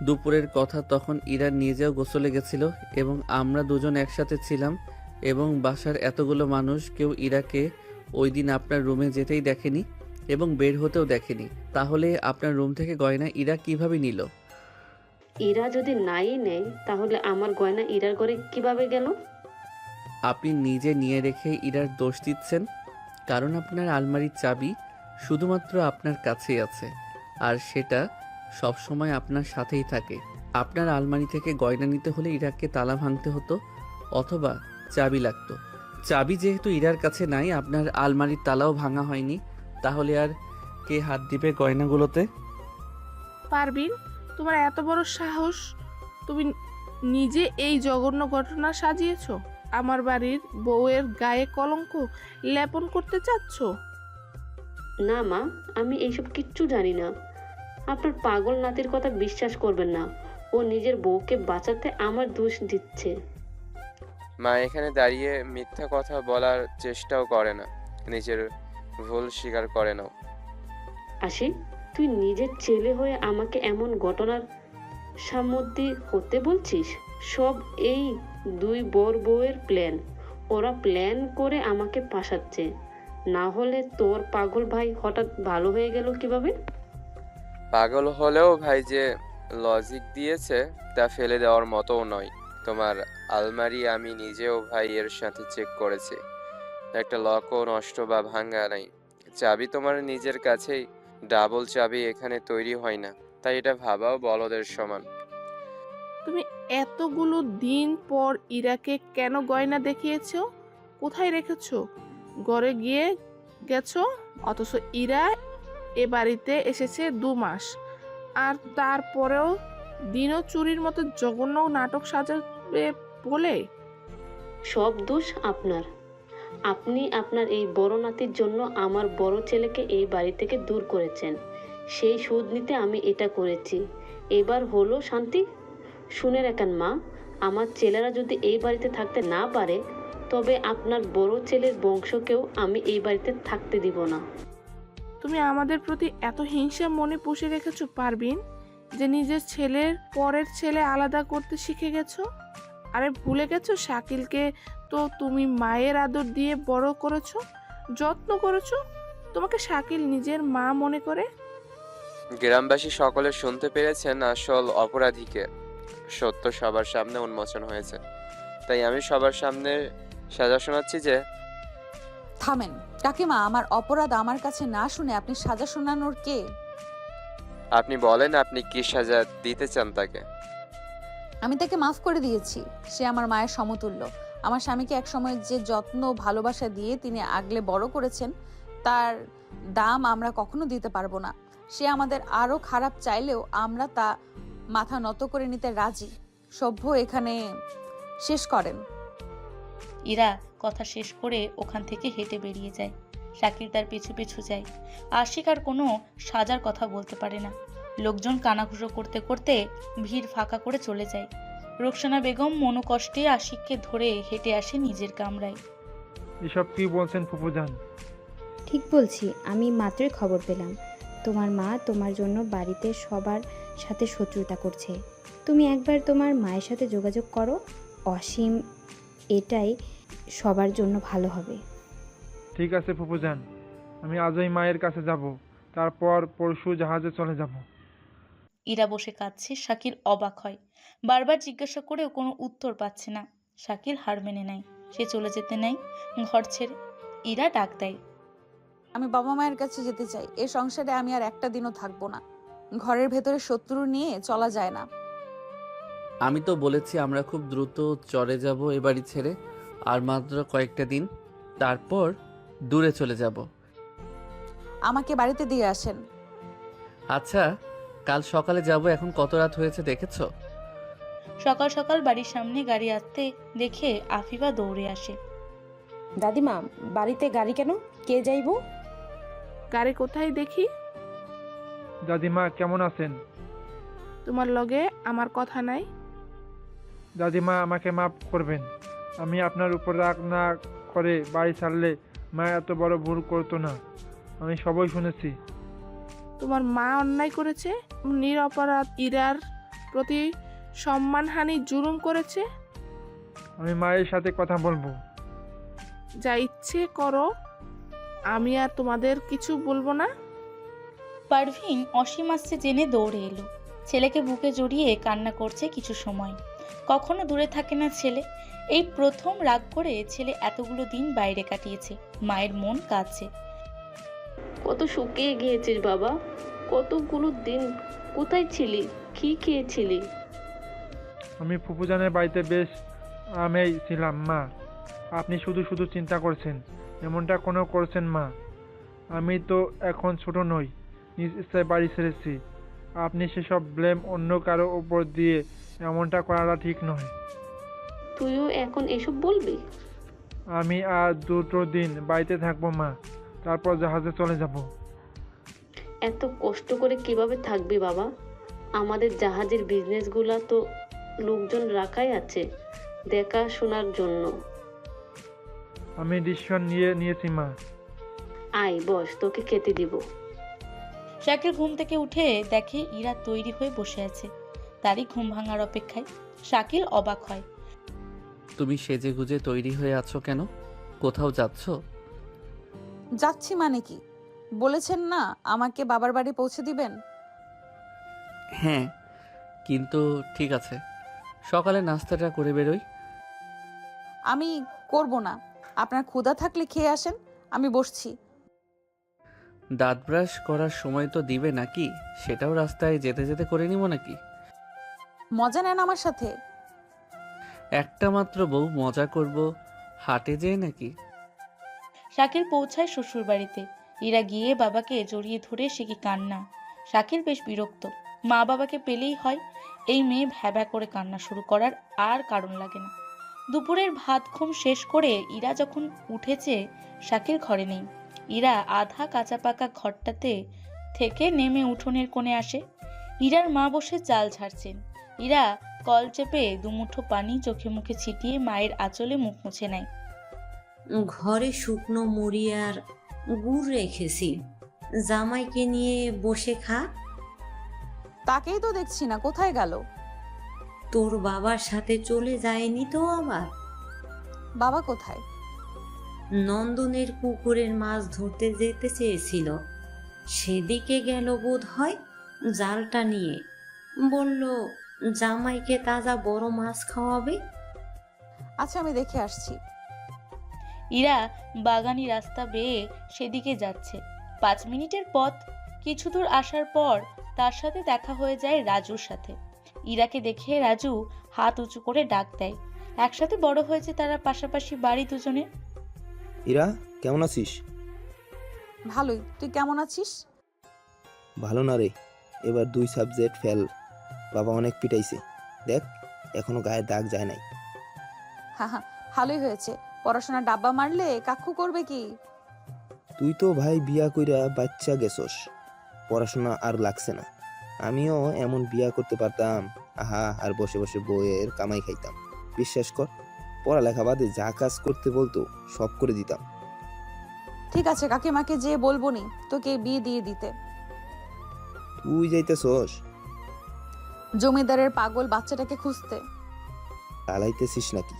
দুপুরের কথা, তখন ইরা নিজেও গোসলে গেছিল এবং আমরা দুজন একসাথে ছিলাম, এবং বাসার এতগুলো মানুষ কেউ ইরাকে ওই দিন আপনার রুমে যেতেই দেখেনি এবং বের হতেও দেখেনি। তাহলে আপনার রুম থেকে গয়না ইরা কিভাবে নিল? ইরা যদি নাই নেয় তাহলে আমার গয়না ইরার ঘরে কিভাবে গেল? আপনি নিজে নিয়ে রেখে ইরার দোষ দিচ্ছেন, কারণ আপনার আলমারির চাবি শুধুমাত্র আপনার কাছেই আছে, আর সেটা সব সময় আপনার সাথেই থাকে। আপনার আলমারি থেকে গয়না নিতে হলে ইরাকে তালা ভাঙতে হতো অথবা চাবি লাগতো। চাবি যেহেতু ইরার কাছে নাই, আপনার আলমারির তালাও ভাঙা হয়নি, তাহলে আর কে হাত দিবে গয়নাগুলোতে? পারবিন, তোমার এত বড় সাহস! তুমি নিজে এই জঘন্য ঘটনা সাজিয়েছো? আমার বাড়ির বউয়ের গায়ে কলঙ্ক লেপন করতে চাচ্ছ? না মা, আমি এইসব কিচ্ছু জানি না। আপনার পাগল নাতির কথা বিশ্বাস করবেন না। ও নিজের বউকে বাঁচাতে আমার দোষ দিচ্ছে। মা এখানে দাঁড়িয়ে মিথ্যা কথা বলার চেষ্টাও করে না, নিজের ভুল স্বীকার করে নাও। আশি, তুই নিজের ছেলে হয়ে আমাকে এমন ঘটনার সামনে হতে বলছিস? সব এই 2 বড় বউয়ের প্ল্যান। ওরা প্ল্যান করে আমাকে ফাঁসাচ্ছে। না হলে তোর পাগল ভাই হঠাৎ ভালো হয়ে গেল কিভাবে? পাগল হলেও ভাই যে লজিক দিয়েছে তা ফেলে দেওয়ার মতোও নয়। তোমার আলমারি আমি নিজেও ভাইয়ের সাথে চেক করেছি, একটা লকও নষ্ট বা ভাঙা নাই। চাবি তোমার নিজের কাছেই, ডাবল চাবি এখানে তৈরি হয় না, তাই এটা ভাবাও বলদের সমান। তুমি এতগুলো দিন পর ইরাকে কেন গয়না দেখিয়েছো? কোথায় রেখেছো? ঘরে গিয়ে গেছো, অথচ ইরা এ বাড়িতে এসেছে 2 মাস, আর তারপরেও দিনও চুরির মতো জঘন্য নাটক সাজাবে বলে? সব দোষ আপনার। আপনি আপনার এই বড় নাতির জন্য আমার বড় ছেলেকে এই বাড়ি থেকে দূর করেছেন। সেই সুদ নিতে আমি এটা করেছি। এবার হলো শান্তি? শুনে রাখেন মা, আমার ছেলেরা যদি এই বাড়িতে থাকতে না পারে তবে আপনার বড় ছেলের বংশকেও আমি এই বাড়িতে থাকতে দিব না। তুমি আমাদের প্রতি এত হিংসা মনে পুষে রেখেছো পারবিন, যে নিজের ছেলের পরের ছেলে আলাদা করতে শিখে গেছো। আরে ভুলে গেছো শাকিলকে তো তুমি মায়ের আদর দিয়ে বড় করেছো, যত্ন করেছো। তোমাকে শাকিল নিজের মা মনে করে। গ্রামবাসী সকলে শুনতে পেরেছেন আসল অপরাধীকে। সত্য সবার সামনে উন্মোচন হয়েছে, তাই আমি সবার সামনে সাজা শোনাচ্ছি যে থামেন কাকিমা, আমার অপরাধ আমার কাছে না শুনে আপনি সাজা শোনানোর কে? আপনি বলেন আপনি কি সাজা দিতে চান তাকে। আমি তাকে মাফ করে দিয়েছি। সে আমার মায়ের সমতুল্য। আমার স্বামীকে একসময় যে যত্ন ভালোবাসা দিয়ে তিনি আগলে বড় করেছেন, তার দাম আমরা কখনো দিতে পারবো না। সে আমাদের আরো খারাপ চাইলেও আমরা তা মাথা নত করে নিতে রাজি। সভ্য এখানে শেষ করেন। ইরা কথা শেষ করে ওখান থেকে হেঁটে বেরিয়ে যায়। শাকিল তার পিছু পিছু যায়। আশিক আর কোনো সাজার কথা বলতে পারে না। লোকজন কানাঘুষো করতে করতে ভিড় ফাঁকা করে চলে যায়। রুকসানা বেগম মনোকষ্টে আশিককে ধরে হেঁটে আসে নিজের কামরায়। এসব কি বলছেন ফুপুজান? ঠিক বলছি, আমি মাত্রই খবর পেলাম তোমার মা তোমার জন্য বাড়িতে সবার সাথে শত্রুতা করছে। তুমি একবার তোমার মায়ের সাথে যোগাযোগ করো। অসীম, এটাই সবার জন্য ভালো হবে। ঠিক আছে ফুপুজান, আমি আজই মায়ের কাছে যাব, তারপর পরশু জাহাজে চলে যাব। ইরা বসে কাঁদছে। শাকিল অবাক হয়। বারবার জিজ্ঞাসা করেও কোনো উত্তর পাচ্ছে না। শাকিল হার মেনে নেয়। সে চলে যেতে নেয় ঘর ছেড়ে। ইরা ডাক দেয়, আমি বাবা মায়ের কাছে যেতে চাই। এ সংসারে আমি আর একটা দিনও থাকবো না। ঘরের ভেতরে শত্রু নিয়ে চলা যায় না। আমি তো বলেছি আমরা খুব দ্রুত চলে যাব এ বাড়ি ছেড়ে, আর মাত্র কয়েকটা দিন, তারপর দূরে চলে যাব। আমাকে বাড়িতে দিয়ে আসেন। আচ্ছা, কাল সকালে যাব। এখন কত রাত হয়েছে দেখেছো? সকাল সকাল বাড়ির সামনে গাড়ি আসতে দেখে আফিফা দৌড়ে আসে। দাদিমা, বাড়িতে গাড়ি কেন? কে যাইব? গাড়ি কোথায় দেখি? দাদিমা কেমন আছেন? তোমার লগে আমার কথা নাই? দাদিমা আমাকে মাফ করবেন। আমি আপনার উপর রাগ না করে বাড়ি ছাড়লে মা এত বড় ভুল করতো না। আমি সবই শুনেছি। তোমার মা অন্যায় করেছে, নিরপরাধ ইরার প্রতি সম্মানহানি জুলুম করেছে। আমি মায়ের সাথে কথা বলবো। যা ইচ্ছে করো, আমি আর তোমাদের কিছু বলবো না। পারভিন অসীম আসছে জেনে দৌড়ে এলো। ছেলেকে বুকে জড়িয়ে কান্না করছে কিছু সময়। কখনো দূরে থাকে না ছেলে। এই প্রথম রাগ করে ছেলে এতগুলো দিন বাইরে কাটিয়েছে। মায়ের মন কাঁদছে। কত শুকিয়ে গিয়েছিস বাবা, কতগুলো দিন কোথায় ছিলি, কি খেয়েছিলি? আমি ফুপুজানের বাড়িতে বেশ আরামেই ছিলাম মা। আপনি শুধু শুধু চিন্তা করছেন, এমনটা কোনো করছেন মা? আমি তো এখন ছোট নই, নিজ ইচ্ছায় বাড়ি ছেড়েছি। আপনি সেসব ব্লেম অন্য কারো উপর দিয়ে এমনটা করাটা ঠিক নয়। তুইও এখন এসব বলবি? আমি আর 2 দিন বাড়িতে থাকবো মা, তারপর জাহাজে চলে যাব। এত কষ্ট করে কিভাবে থাকবি বাবা? আমাদের জাহাজের বিজনেসগুলো তো লোকজন রাখাই আছে দেখাশোনার জন্য। আমি ডিসিশন নিয়েছি মা। আয় বস, তোকে খেতে দিব। শাকিল ঘুম থেকে উঠে দেখে ইরা তৈরি হয়ে বসে আছে। তারই ঘুম ভাঙার অপেক্ষায়। শাকিল অবাক হয়। তুমি সেজে গুজে তৈরি হয়ে আছো কেন? কোথাও যাচ্ছ? যাচ্ছি মানে কি? বলেছেন না আমাকে বাবার বাড়ি পৌঁছে দিবেন। হ্যাঁ, কিন্তু ঠিক আছে, সকালে নাস্তাটা করে বেরোই। আমি করব না। আপনার ক্ষুধা থাকলে খেয়ে আসেন, আমি বসছি। দাঁত ব্রাশ করার সময় তো দিবে নাকি? সেটাও রাস্তায় যেতে যেতে করে নিব নাকি? মজা নেন আমার সাথে। একটা মাত্র বউ, মজা করব হাটে যেয়ে নাকি? শাকিল পৌঁছায় শ্বশুর বাড়িতে। ইরা গিয়ে বাবাকে জড়িয়ে ধরে সে কি কান্না। শাকিল বেশ বিরক্ত। মা বাবাকে পেলেই হয়। এই মেয়ে ভ্যাভ্যা করে কান্না শুরু করার আর কারণ লাগে না। দুপুরের ভাত ঘুম শেষ করে ইরা যখন উঠেছে, শাকিল ঘরে নেই। ইরা আধা কাঁচা পাকা ঘরটাতে থেকে নেমে উঠোনের কোণে আসে। ইরার মা বসে চাল ছাড়ছেন। ইরা কল চেপে দুমুঠো পানি চোখে মুখে ছিটিয়ে মায়ের আঁচলে মুখ মুছে নেয়। ঘরে শুকনো মুড়ি আর গুড় রেখেছি, জামাইকে নিয়ে বসে খা। তাকেই তো দেখছি না, কোথায় গেল? তোর বাবার সাথে চলে যায়নি তো আবার? বাবা কোথায়? নন্দনের পুকুরের মাছ ধরতে যেতে চেয়েছিল, সেদিকে গেল বোধ হয় জালটা নিয়ে। বলল জামাইকে তাজা বড় মাছ খাওয়াবে। আচ্ছা, আমি দেখে আসছি। ইরা বাগানি রাস্তা বেয়ে সেদিকে যাচ্ছে। 5 মিনিটের পথ। কিছু দূর আসার পর তার সাথে দেখা হয়ে যায় রাজুর সাথে। ইরাকে দেখে রাজু হাত উঁচু করে ডাক দেয়। একসাথে বড় হয়েছে তারা, পাশাপাশি বাড়ি দুজনে। ইরা, কেমন আছিস? ভালোই, তুই কেমন আছিস? ভালো না রে, এবার 2 সাবজেক্ট ফেল। বাবা অনেক পিটাইছে, দেখ এখনো গায়ে দাগ যায় নাই। হ্যাঁ, ভালোই হয়েছে। পড়াশোনা ডাব্বা মারলে কাকু করবে কি? তুই তো ভাই বিয়া কইরা বাচ্চা গেছস, পড়াশোনা আর লাগছে না। আমিও এমন বিয়া করতে পারতাম, আহা, আর বসে বসে বইয়ের কামাই খাইতাম। বিশ্বাস কর, পড়ালেখা বাদে যা কাজ করতে বলতো সব করে দিতাম। ঠিক আছে, কাকিমাকে যেয়ে বলবো নি তোকে বিয়ে দিয়ে দিতে। তুই যাইতেছস? জমিদারের পাগল বাচ্চাটাকে খুঁজতে। পালাইতেছিস নাকি?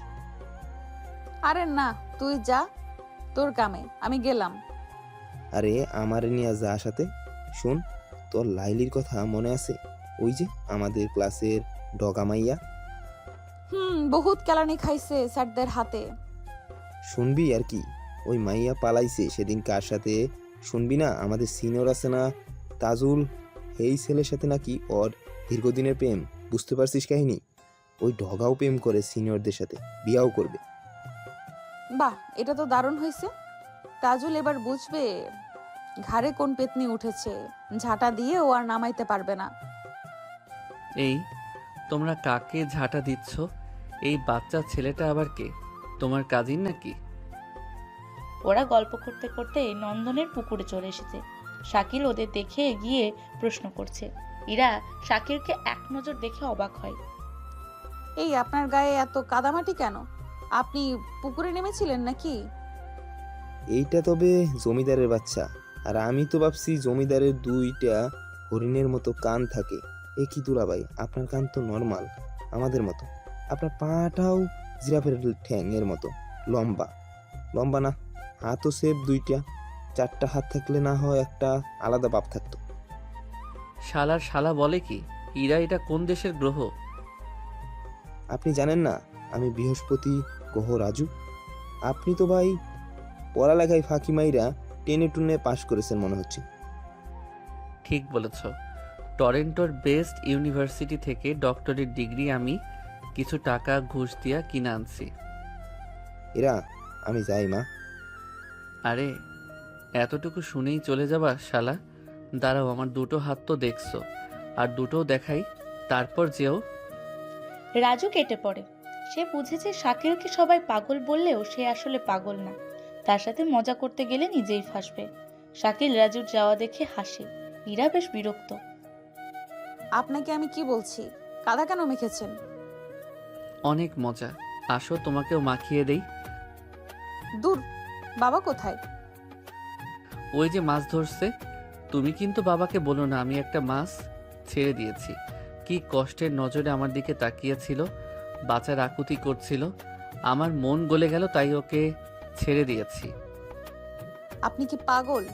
আরে না, তুই যা তোর কামে, আমি গেলাম। আরে আমারে নিয়ে যা সাথে। শোন, তোর লাইলির কথা মনে আছে? ওই যে আমাদের ক্লাসের ডগা মাইয়া। বহুত কেলানি খাইছে স্যারদের হাতে। শুনবি আর কি, ওই মাইয়া পালাইছে সেদিন কার সাথে শুনবি না? আমাদের সিনিয়র আছে না তাজুল, এই ছেলের সাথে নাকি ওর দীর্ঘদিনের প্রেম। বুঝতে পারছিস কাহিনী? ওই ডগাও প্রেম করে সিনিয়রদের সাথে, বিয়াও করবে। বাহ, এটা তো দারুণ হয়েছে। তাজুল এবার বুঝবে ঘাড়ে কোন পেতনি উঠেছে। ঝাঁটা দিয়ে ও আর নামাইতে পারবে না। এই তোমরা কাকে ঝাঁটা দিচ্ছ? এই বাচ্চা ছেলেটা আবার কে? তোমার কাজিন নাকি? ওরা গল্প করতে করতে নন্দনের পুকুরে চলে এসেছে। শাকিল ওদের দেখে এগিয়ে প্রশ্ন করছে। ইরা শাকিলকে এক নজর দেখে অবাক হয়। এই আপনার গায়ে এত কাদামাটি কেন? আপনি পুকুরে নেমেছিলেন নাকি? এইটা তবে জমিদারের বাচ্চা, আর আমি তো ভাবছি জমিদারের 2টা হরিণের মতো কান থাকে। এ কি দুলাভাই, আপনার কান তো নর্মাল আমাদের মতো, আপনার পাটাও জিরাফের ঠ্যাং এর মতো লম্বা। লম্বা না, হাতও সেপ 2টা, 4টা হাত থাকলে না হয় একটা আলাদা বাপ থাকতো। শালার শালা বলে কি? ইরা এটা কোন দেশের গ্রহ? আপনি জানেন না আমি বৃহস্পতি গ্রহ রাজু? আপনি তো ভাই পড়ালেখায় ফাঁকি মাইরা টেনে টুনে পাশ করেছেন মনে হচ্ছে। ঠিক বলেছ। টরেন্টোর বেস্ট ইউনিভার্সিটি থেকে ডক্টরেট ডিগ্রি আমি কিছু টাকা ঘুষ দিয়া কিনে আনছি। এরা, আমি যাই মা। আরে এতটুকু শুনেই চলে যাবা শালা? দাঁড়াও, আমার 2টো হাত তো দেখছো, আর 2টোও দেখাই, তারপর যেও। রাজু কেটে পড়ে। সে বুঝেছে শাকিলকে সবাই পাগল বললেও সে আসলে পাগল না। তার সাথে মজা করতে গেলে নিজেই ফাঁসবে। শাকিল রাজুর যাওয়া দেখে হাসে। ইরা বেশ বিরক্ত। আপনাকে আমি কি বলছি, কাদা কেন মেখেছেন? অনেক মজা, আসো তোমাকেও মাখিয়ে দেই। দূর, বাবা কোথায়? ওই যে মাছ ধরছে। তুমি কিন্তু বাবাকে বলো না আমি একটা মাছ ছেড়ে দিয়েছি। কি কষ্টের নজরে আমার দিকে তাকিয়েছিল, বাঁচার আকুতি করছিল। আমার মন গলে গেল, তাই ওকে ছেড়ে দিয়েছি। আপনি কি পাগল?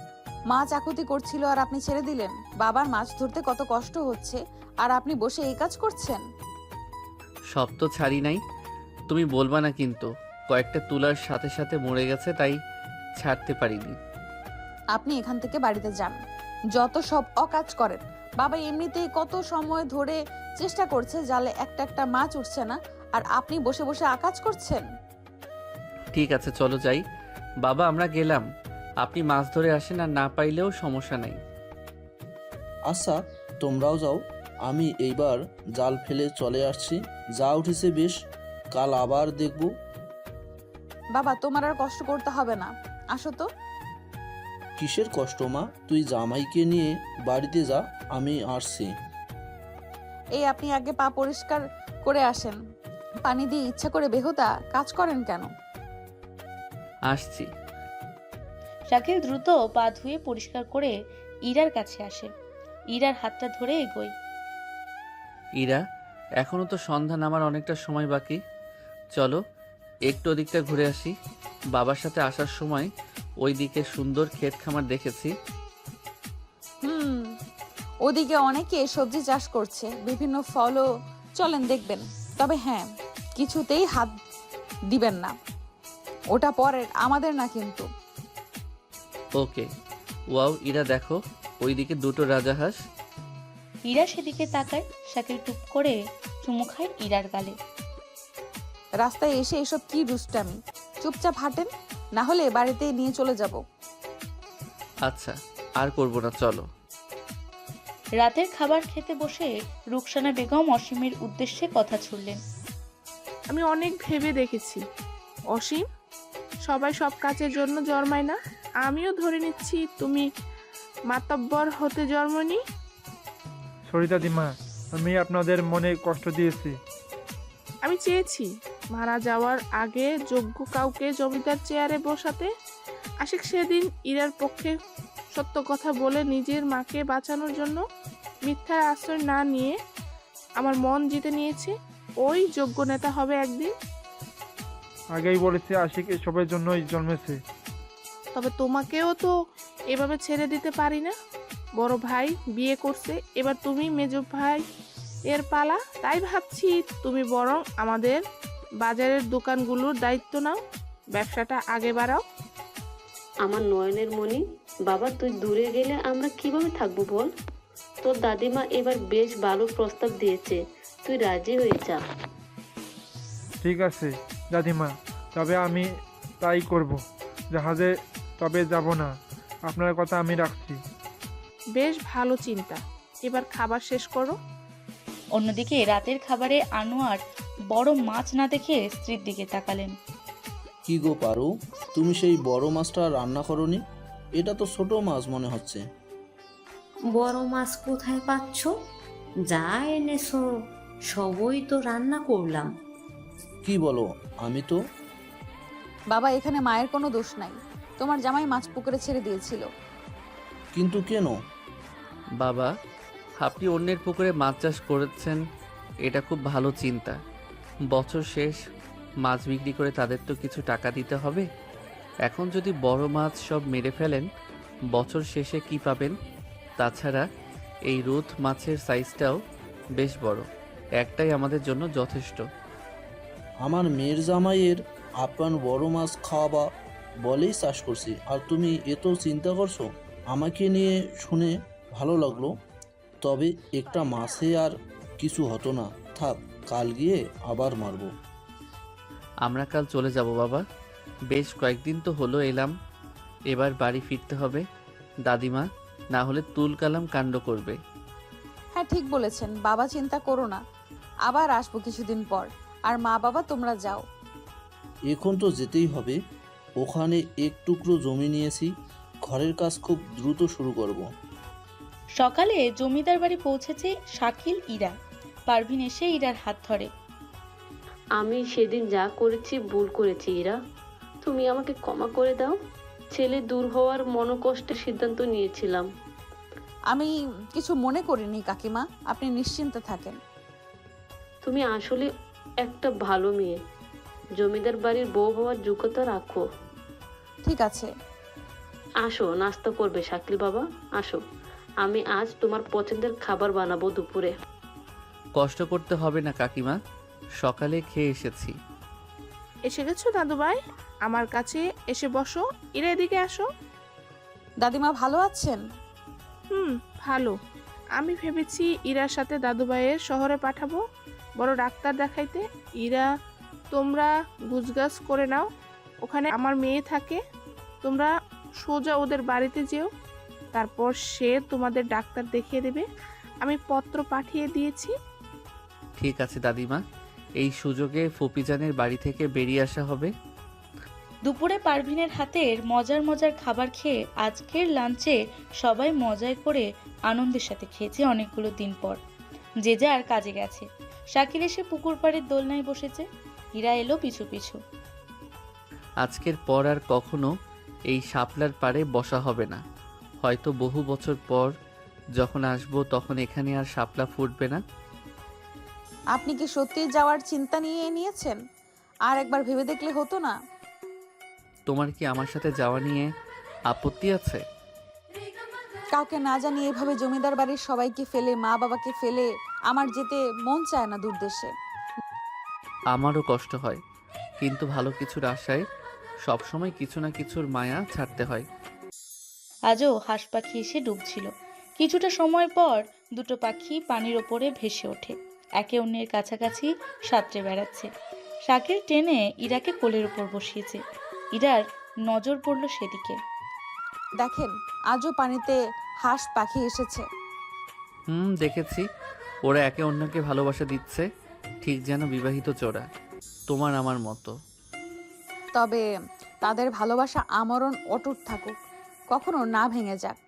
মাছ আকুতি করছিল আর আপনি ছেড়ে দিলেন? বাবার মাছ ধরতে কত কষ্ট হচ্ছে, আর আপনি বসে এই কাজ করছেন? সব তো ছাড়ি নাই, তুমি বলবা না কিন্তু। কয়েকটা তুলার সাথে সাথে মরে গেছে, তাই ছাড়তে পারিনি। আপনি এখান থেকে বাড়িতে যান। যত সব অকাজ করেন। বাবা এমনিতেই কত সময় ধরে চেষ্টা করছে, জালে একটা একটা মাছ উঠছে না, আর আপনি বসে বসে আকাজ করছেন। ঠিক আছে, চলো যাই। বাবা, আমরা গেলাম। আপনি মাছ ধরে আসেন, আর না পাইলেও সমস্যা নাই। আচ্ছা, তোমরাও যাও, আমি এইবার জাল ফেলে চলে আসছি। যা উঠেছে বেশ, কাল আবার দেখব। বাবা, তোমার আর কষ্ট করতে হবে না, আসো তো। কিসের কষ্ট মা? তুই জামাইকে নিয়ে বাড়িতে যা, আমি আসছি। এই আপনি আগে পা পরিষ্কার করে আসেন। পানি দিয়ে ইচ্ছা করে বেহুদা কাজ করেন কেন? আসছি। শাকিল দ্রুত পা ধুয়ে পরিষ্কার করে ইরার কাছে আসে। ইরার হাতটা ধরে এগোয়। ইরা, এখনো তো সন্ধ্যা নামার অনেকটা সময় বাকি। চলো একটু ওদিকটা ঘুরে আসি। বাবার সাথে আসার সময় ওই দিকে সুন্দর ক্ষেত খামার দেখেছি। ওদিকে অনেকে সবজি চাষ করছে, বিভিন্ন ফলও। চলেন দেখবেন। তবে হ্যাঁ, কিছুতেই হাত দিবেন না, ওটা পরের, আমাদের না কিন্তু। ওকে। ওয়াও ইরা, দেখো ওইদিকে দুটো রাজাহাঁস। ইরা সেদিকে তাকায়। শাকিল টুপ করে চুমু খায় ইরার গালে। রাস্তায় এসে এসব কি দুষ্টামি, চুপচাপ হাঁটেন, না হলে বাড়িতে নিয়ে চলে যাব। আচ্ছা, আর করবো না, চলো। রাতের খাবার খেতে বসে রুকসানা বেগম অসীমের উদ্দেশ্যে কথা ছুড়লেন। আমি অনেক ভেবে দেখেছি অসীম, সবাই সব কাজের জন্য জন্মায় না। আমিও ধরে নিচ্ছি তুমি মাতব্বর হতে জন্মনি। সরি দাদিমা, আমি আপনাদের মনে কষ্ট দিয়েছি। আমি চেয়েছি মারা যাওয়ার আগে যোগ্য কাউকে জমিদার চেয়ারে বসাতে। আশিক সেদিন ইরার পক্ষে সত্য কথা বলে নিজের মাকে বাঁচানোর জন্য মিথ্যার আশ্রয় না নিয়ে আমার মন জিতে নিয়েছে। ওই যোগ্য নেতা হবে একদিন। আগেই বলেছি আশিক এসবের জন্যই জন্মেছে। তবে তোমাকেও তো এভাবে ছেড়ে দিতে পারি না। বড় ভাই বিয়ে করছে, এবার তুমি মেজ ভাই এর পালা। তাই ভাবছি তুমি বরং আমাদের বাজারের দোকানগুলোর দায়িত্ব নাও, ব্যবসাটা আগে বাড়াও। আমার নয়নের মণি, বাবা তুই দূরে গেলে আমরা কিভাবে থাকবো বল? তোর দাদিমা এবার বেশ ভালো প্রস্তাব দিয়েছে, তুই রাজি হয়ে যা। ঠিক আছে দাদিমা, তবে আমি তাই করব। জাহাজে তবে যাব না, আপনার কথা আমি রাখছি। বেশ ভালো চিন্তা, এবার খাবার শেষ করো। অন্যদিকে রাতের খাবারে আনোয়ার বড় মাছ না দেখে স্ত্রীর দিকে তাকালেন। কি গো পারু, তুমি সেই বড় মাছটা রান্না করনি? এটা তো ছোট মাছ মনে হচ্ছে। বড় মাছ কোথায় পাচ্ছ? যা এনেছো সবই তো রান্না করলাম। কি বলো? আমি তো। বাবা, এখানে মায়ের কোনো দোষ নাই, তোমার জামাই মাছ পুকুরে ছেড়ে দিয়েছিল। কিন্তু কেন? বাবা, আপনি অন্যের পুকুরে মাছ চাষ করেছেন, এটা খুব ভালো চিন্তা। বছর শেষ মাছ বিক্রি করে তাদের তো কিছু টাকা দিতে হবে। এখন যদি বড় মাছ সব মেরে ফেলেন, বছর শেষে কি পাবেন? তাছাড়া এই রুথ মাছের সাইজটাও বেশ বড়, একটাই আমাদের জন্য যথেষ্ট। আমার মেয়ের জামাইয়ের আপ্যায়ন বড় মাছ খাওয়াবা বলেই চাষ করছি, আর তুমি এত চিন্তা করছো? আমাকে নিয়ে শুনে ভালো লাগলো, তবে একটা মাছে আর কিছু হতো না। থাক, কাল গিয়ে আবার মারবো। আমরা কাল চলে যাব বাবা, বেশ কয়েকদিন তো হলো এলাম, এবার বাড়ি ফিরতে হবে। দাদিমা না হলে তুল কালাম কাণ্ড করবে। হ্যাঁ ঠিক বলেছেন বাবা, চিন্তা করো না, আবার আসবো কিছুদিন পর। আর মা বাবা তোমরা যাও। এখন তো যেতেই হবে, ওখানে এক টুকরো জমি নিয়েছি, ঘরের কাজ খুব দ্রুত শুরু করব। সকালে জমিদার বাড়ি পৌঁছেছে শাকিল, ইরা। পারভিন এসে ইরার হাত ধরে। আমি সেদিন যা করেছি ভুল করেছি ইরা, তুমি আমাকে ক্ষমা করে দাও। ছেলে দূর হওয়ার মনোকষ্টের সিদ্ধান্ত নিয়েছিলাম। আমি কিছু মনে করিনি কাকিমা, আপনি নিশ্চিন্তে থাকেন। তুমি আসলে একটা ভালো মেয়ে, জমিদার বাড়ির বউ হওয়ার যোগ্যতা রাখো। ঠিক আছে, আসো নাস্তা করবে শাকিল বাবা, আসো। আমি আজ তোমার পছন্দের খাবার বানাবো দুপুরে। কষ্ট করতে হবে না কাকিমা, সকালে খেয়ে এসেছি। এসে গেছো দাদু ভাই, আমার কাছে এসে বসো। ইরা এদিকে আসো। দাদিমা ভালো আছেন? ভালো। আমি ভেবেছি ইরার সাথে দাদু ভাইয়ের শহরে পাঠাবো বড় ডাক্তার দেখাইতে। ইরা, তোমরা গুছগাছ করে নাও, ওখানে আমার মেয়ে থাকে। তোমরা সোজা ওদের বাড়িতে যেও, তারপর সে তোমাদের ডাক্তার দেখিয়ে দেবে। আমি পত্র পাঠিয়ে দিয়েছি। ঠিক আছে দাদিমা, এই সুযোগে ফপিজানের বাড়ি থেকে বেরিয়ে আসা হবে। দুপুরে পারভিনের হাতের মজার মজার খাবার খেয়ে আজকের লাঞ্চে সবাই মজায় করে আনন্দের সাথে খেয়েছে অনেকগুলো দিন পর। যে যার কাজে গেছে। শাকিল এসে পুকুর পাড়ের দোলনায় বসেছে, ইরা এলো পিছু পিছু। আজকের পর আর কখনো এই শাপলার পাড়ে বসা হবে না। হয়তো বহু বছর পর যখন আসবো তখন এখানে আর শাপলা ফুটবে না। আপনি কি সত্যিই যাওয়ার চিন্তা নিয়েছেন? আর একবার ভেবে দেখলে হতো না? তোমার কি আমার সাথে যাওয়া নিয়ে আপত্তি আছে? কাউকে না জানিয়ে এভাবে জমিদার বাড়ির সবাইকে ফেলে, মা বাবাকে ফেলে আমার যেতে মন চায় না দূর দেশে। আমারও কষ্ট হয়, কিন্তু ভালো কিছুর আশায় সবসময় কিছু না কিছুর মায়া ছাড়তে হয়। আজও হাঁস পাখি এসে ডুবছিল। কিছুটা সময় পর দুটো পাখি পানির ওপরে ভেসে ওঠে, একে অন্যের কাছাকাছি সাঁতরে বেড়াচ্ছে। শাকিল টেনে ইরাকে কোলের উপর বসিয়েছে। ইরার নজর পড়ল সেদিকে। দেখেন, আজও পানিতে হাঁস পাখি এসেছে। দেখেছি। ওরা একে অন্যকে ভালোবাসা দিচ্ছে, ঠিক যেন বিবাহিত জোড়া, তোমার আমার মতো। তবে তাদের ভালোবাসা আমরণ অটুট থাকুক, কখনো না ভেঙে যাক।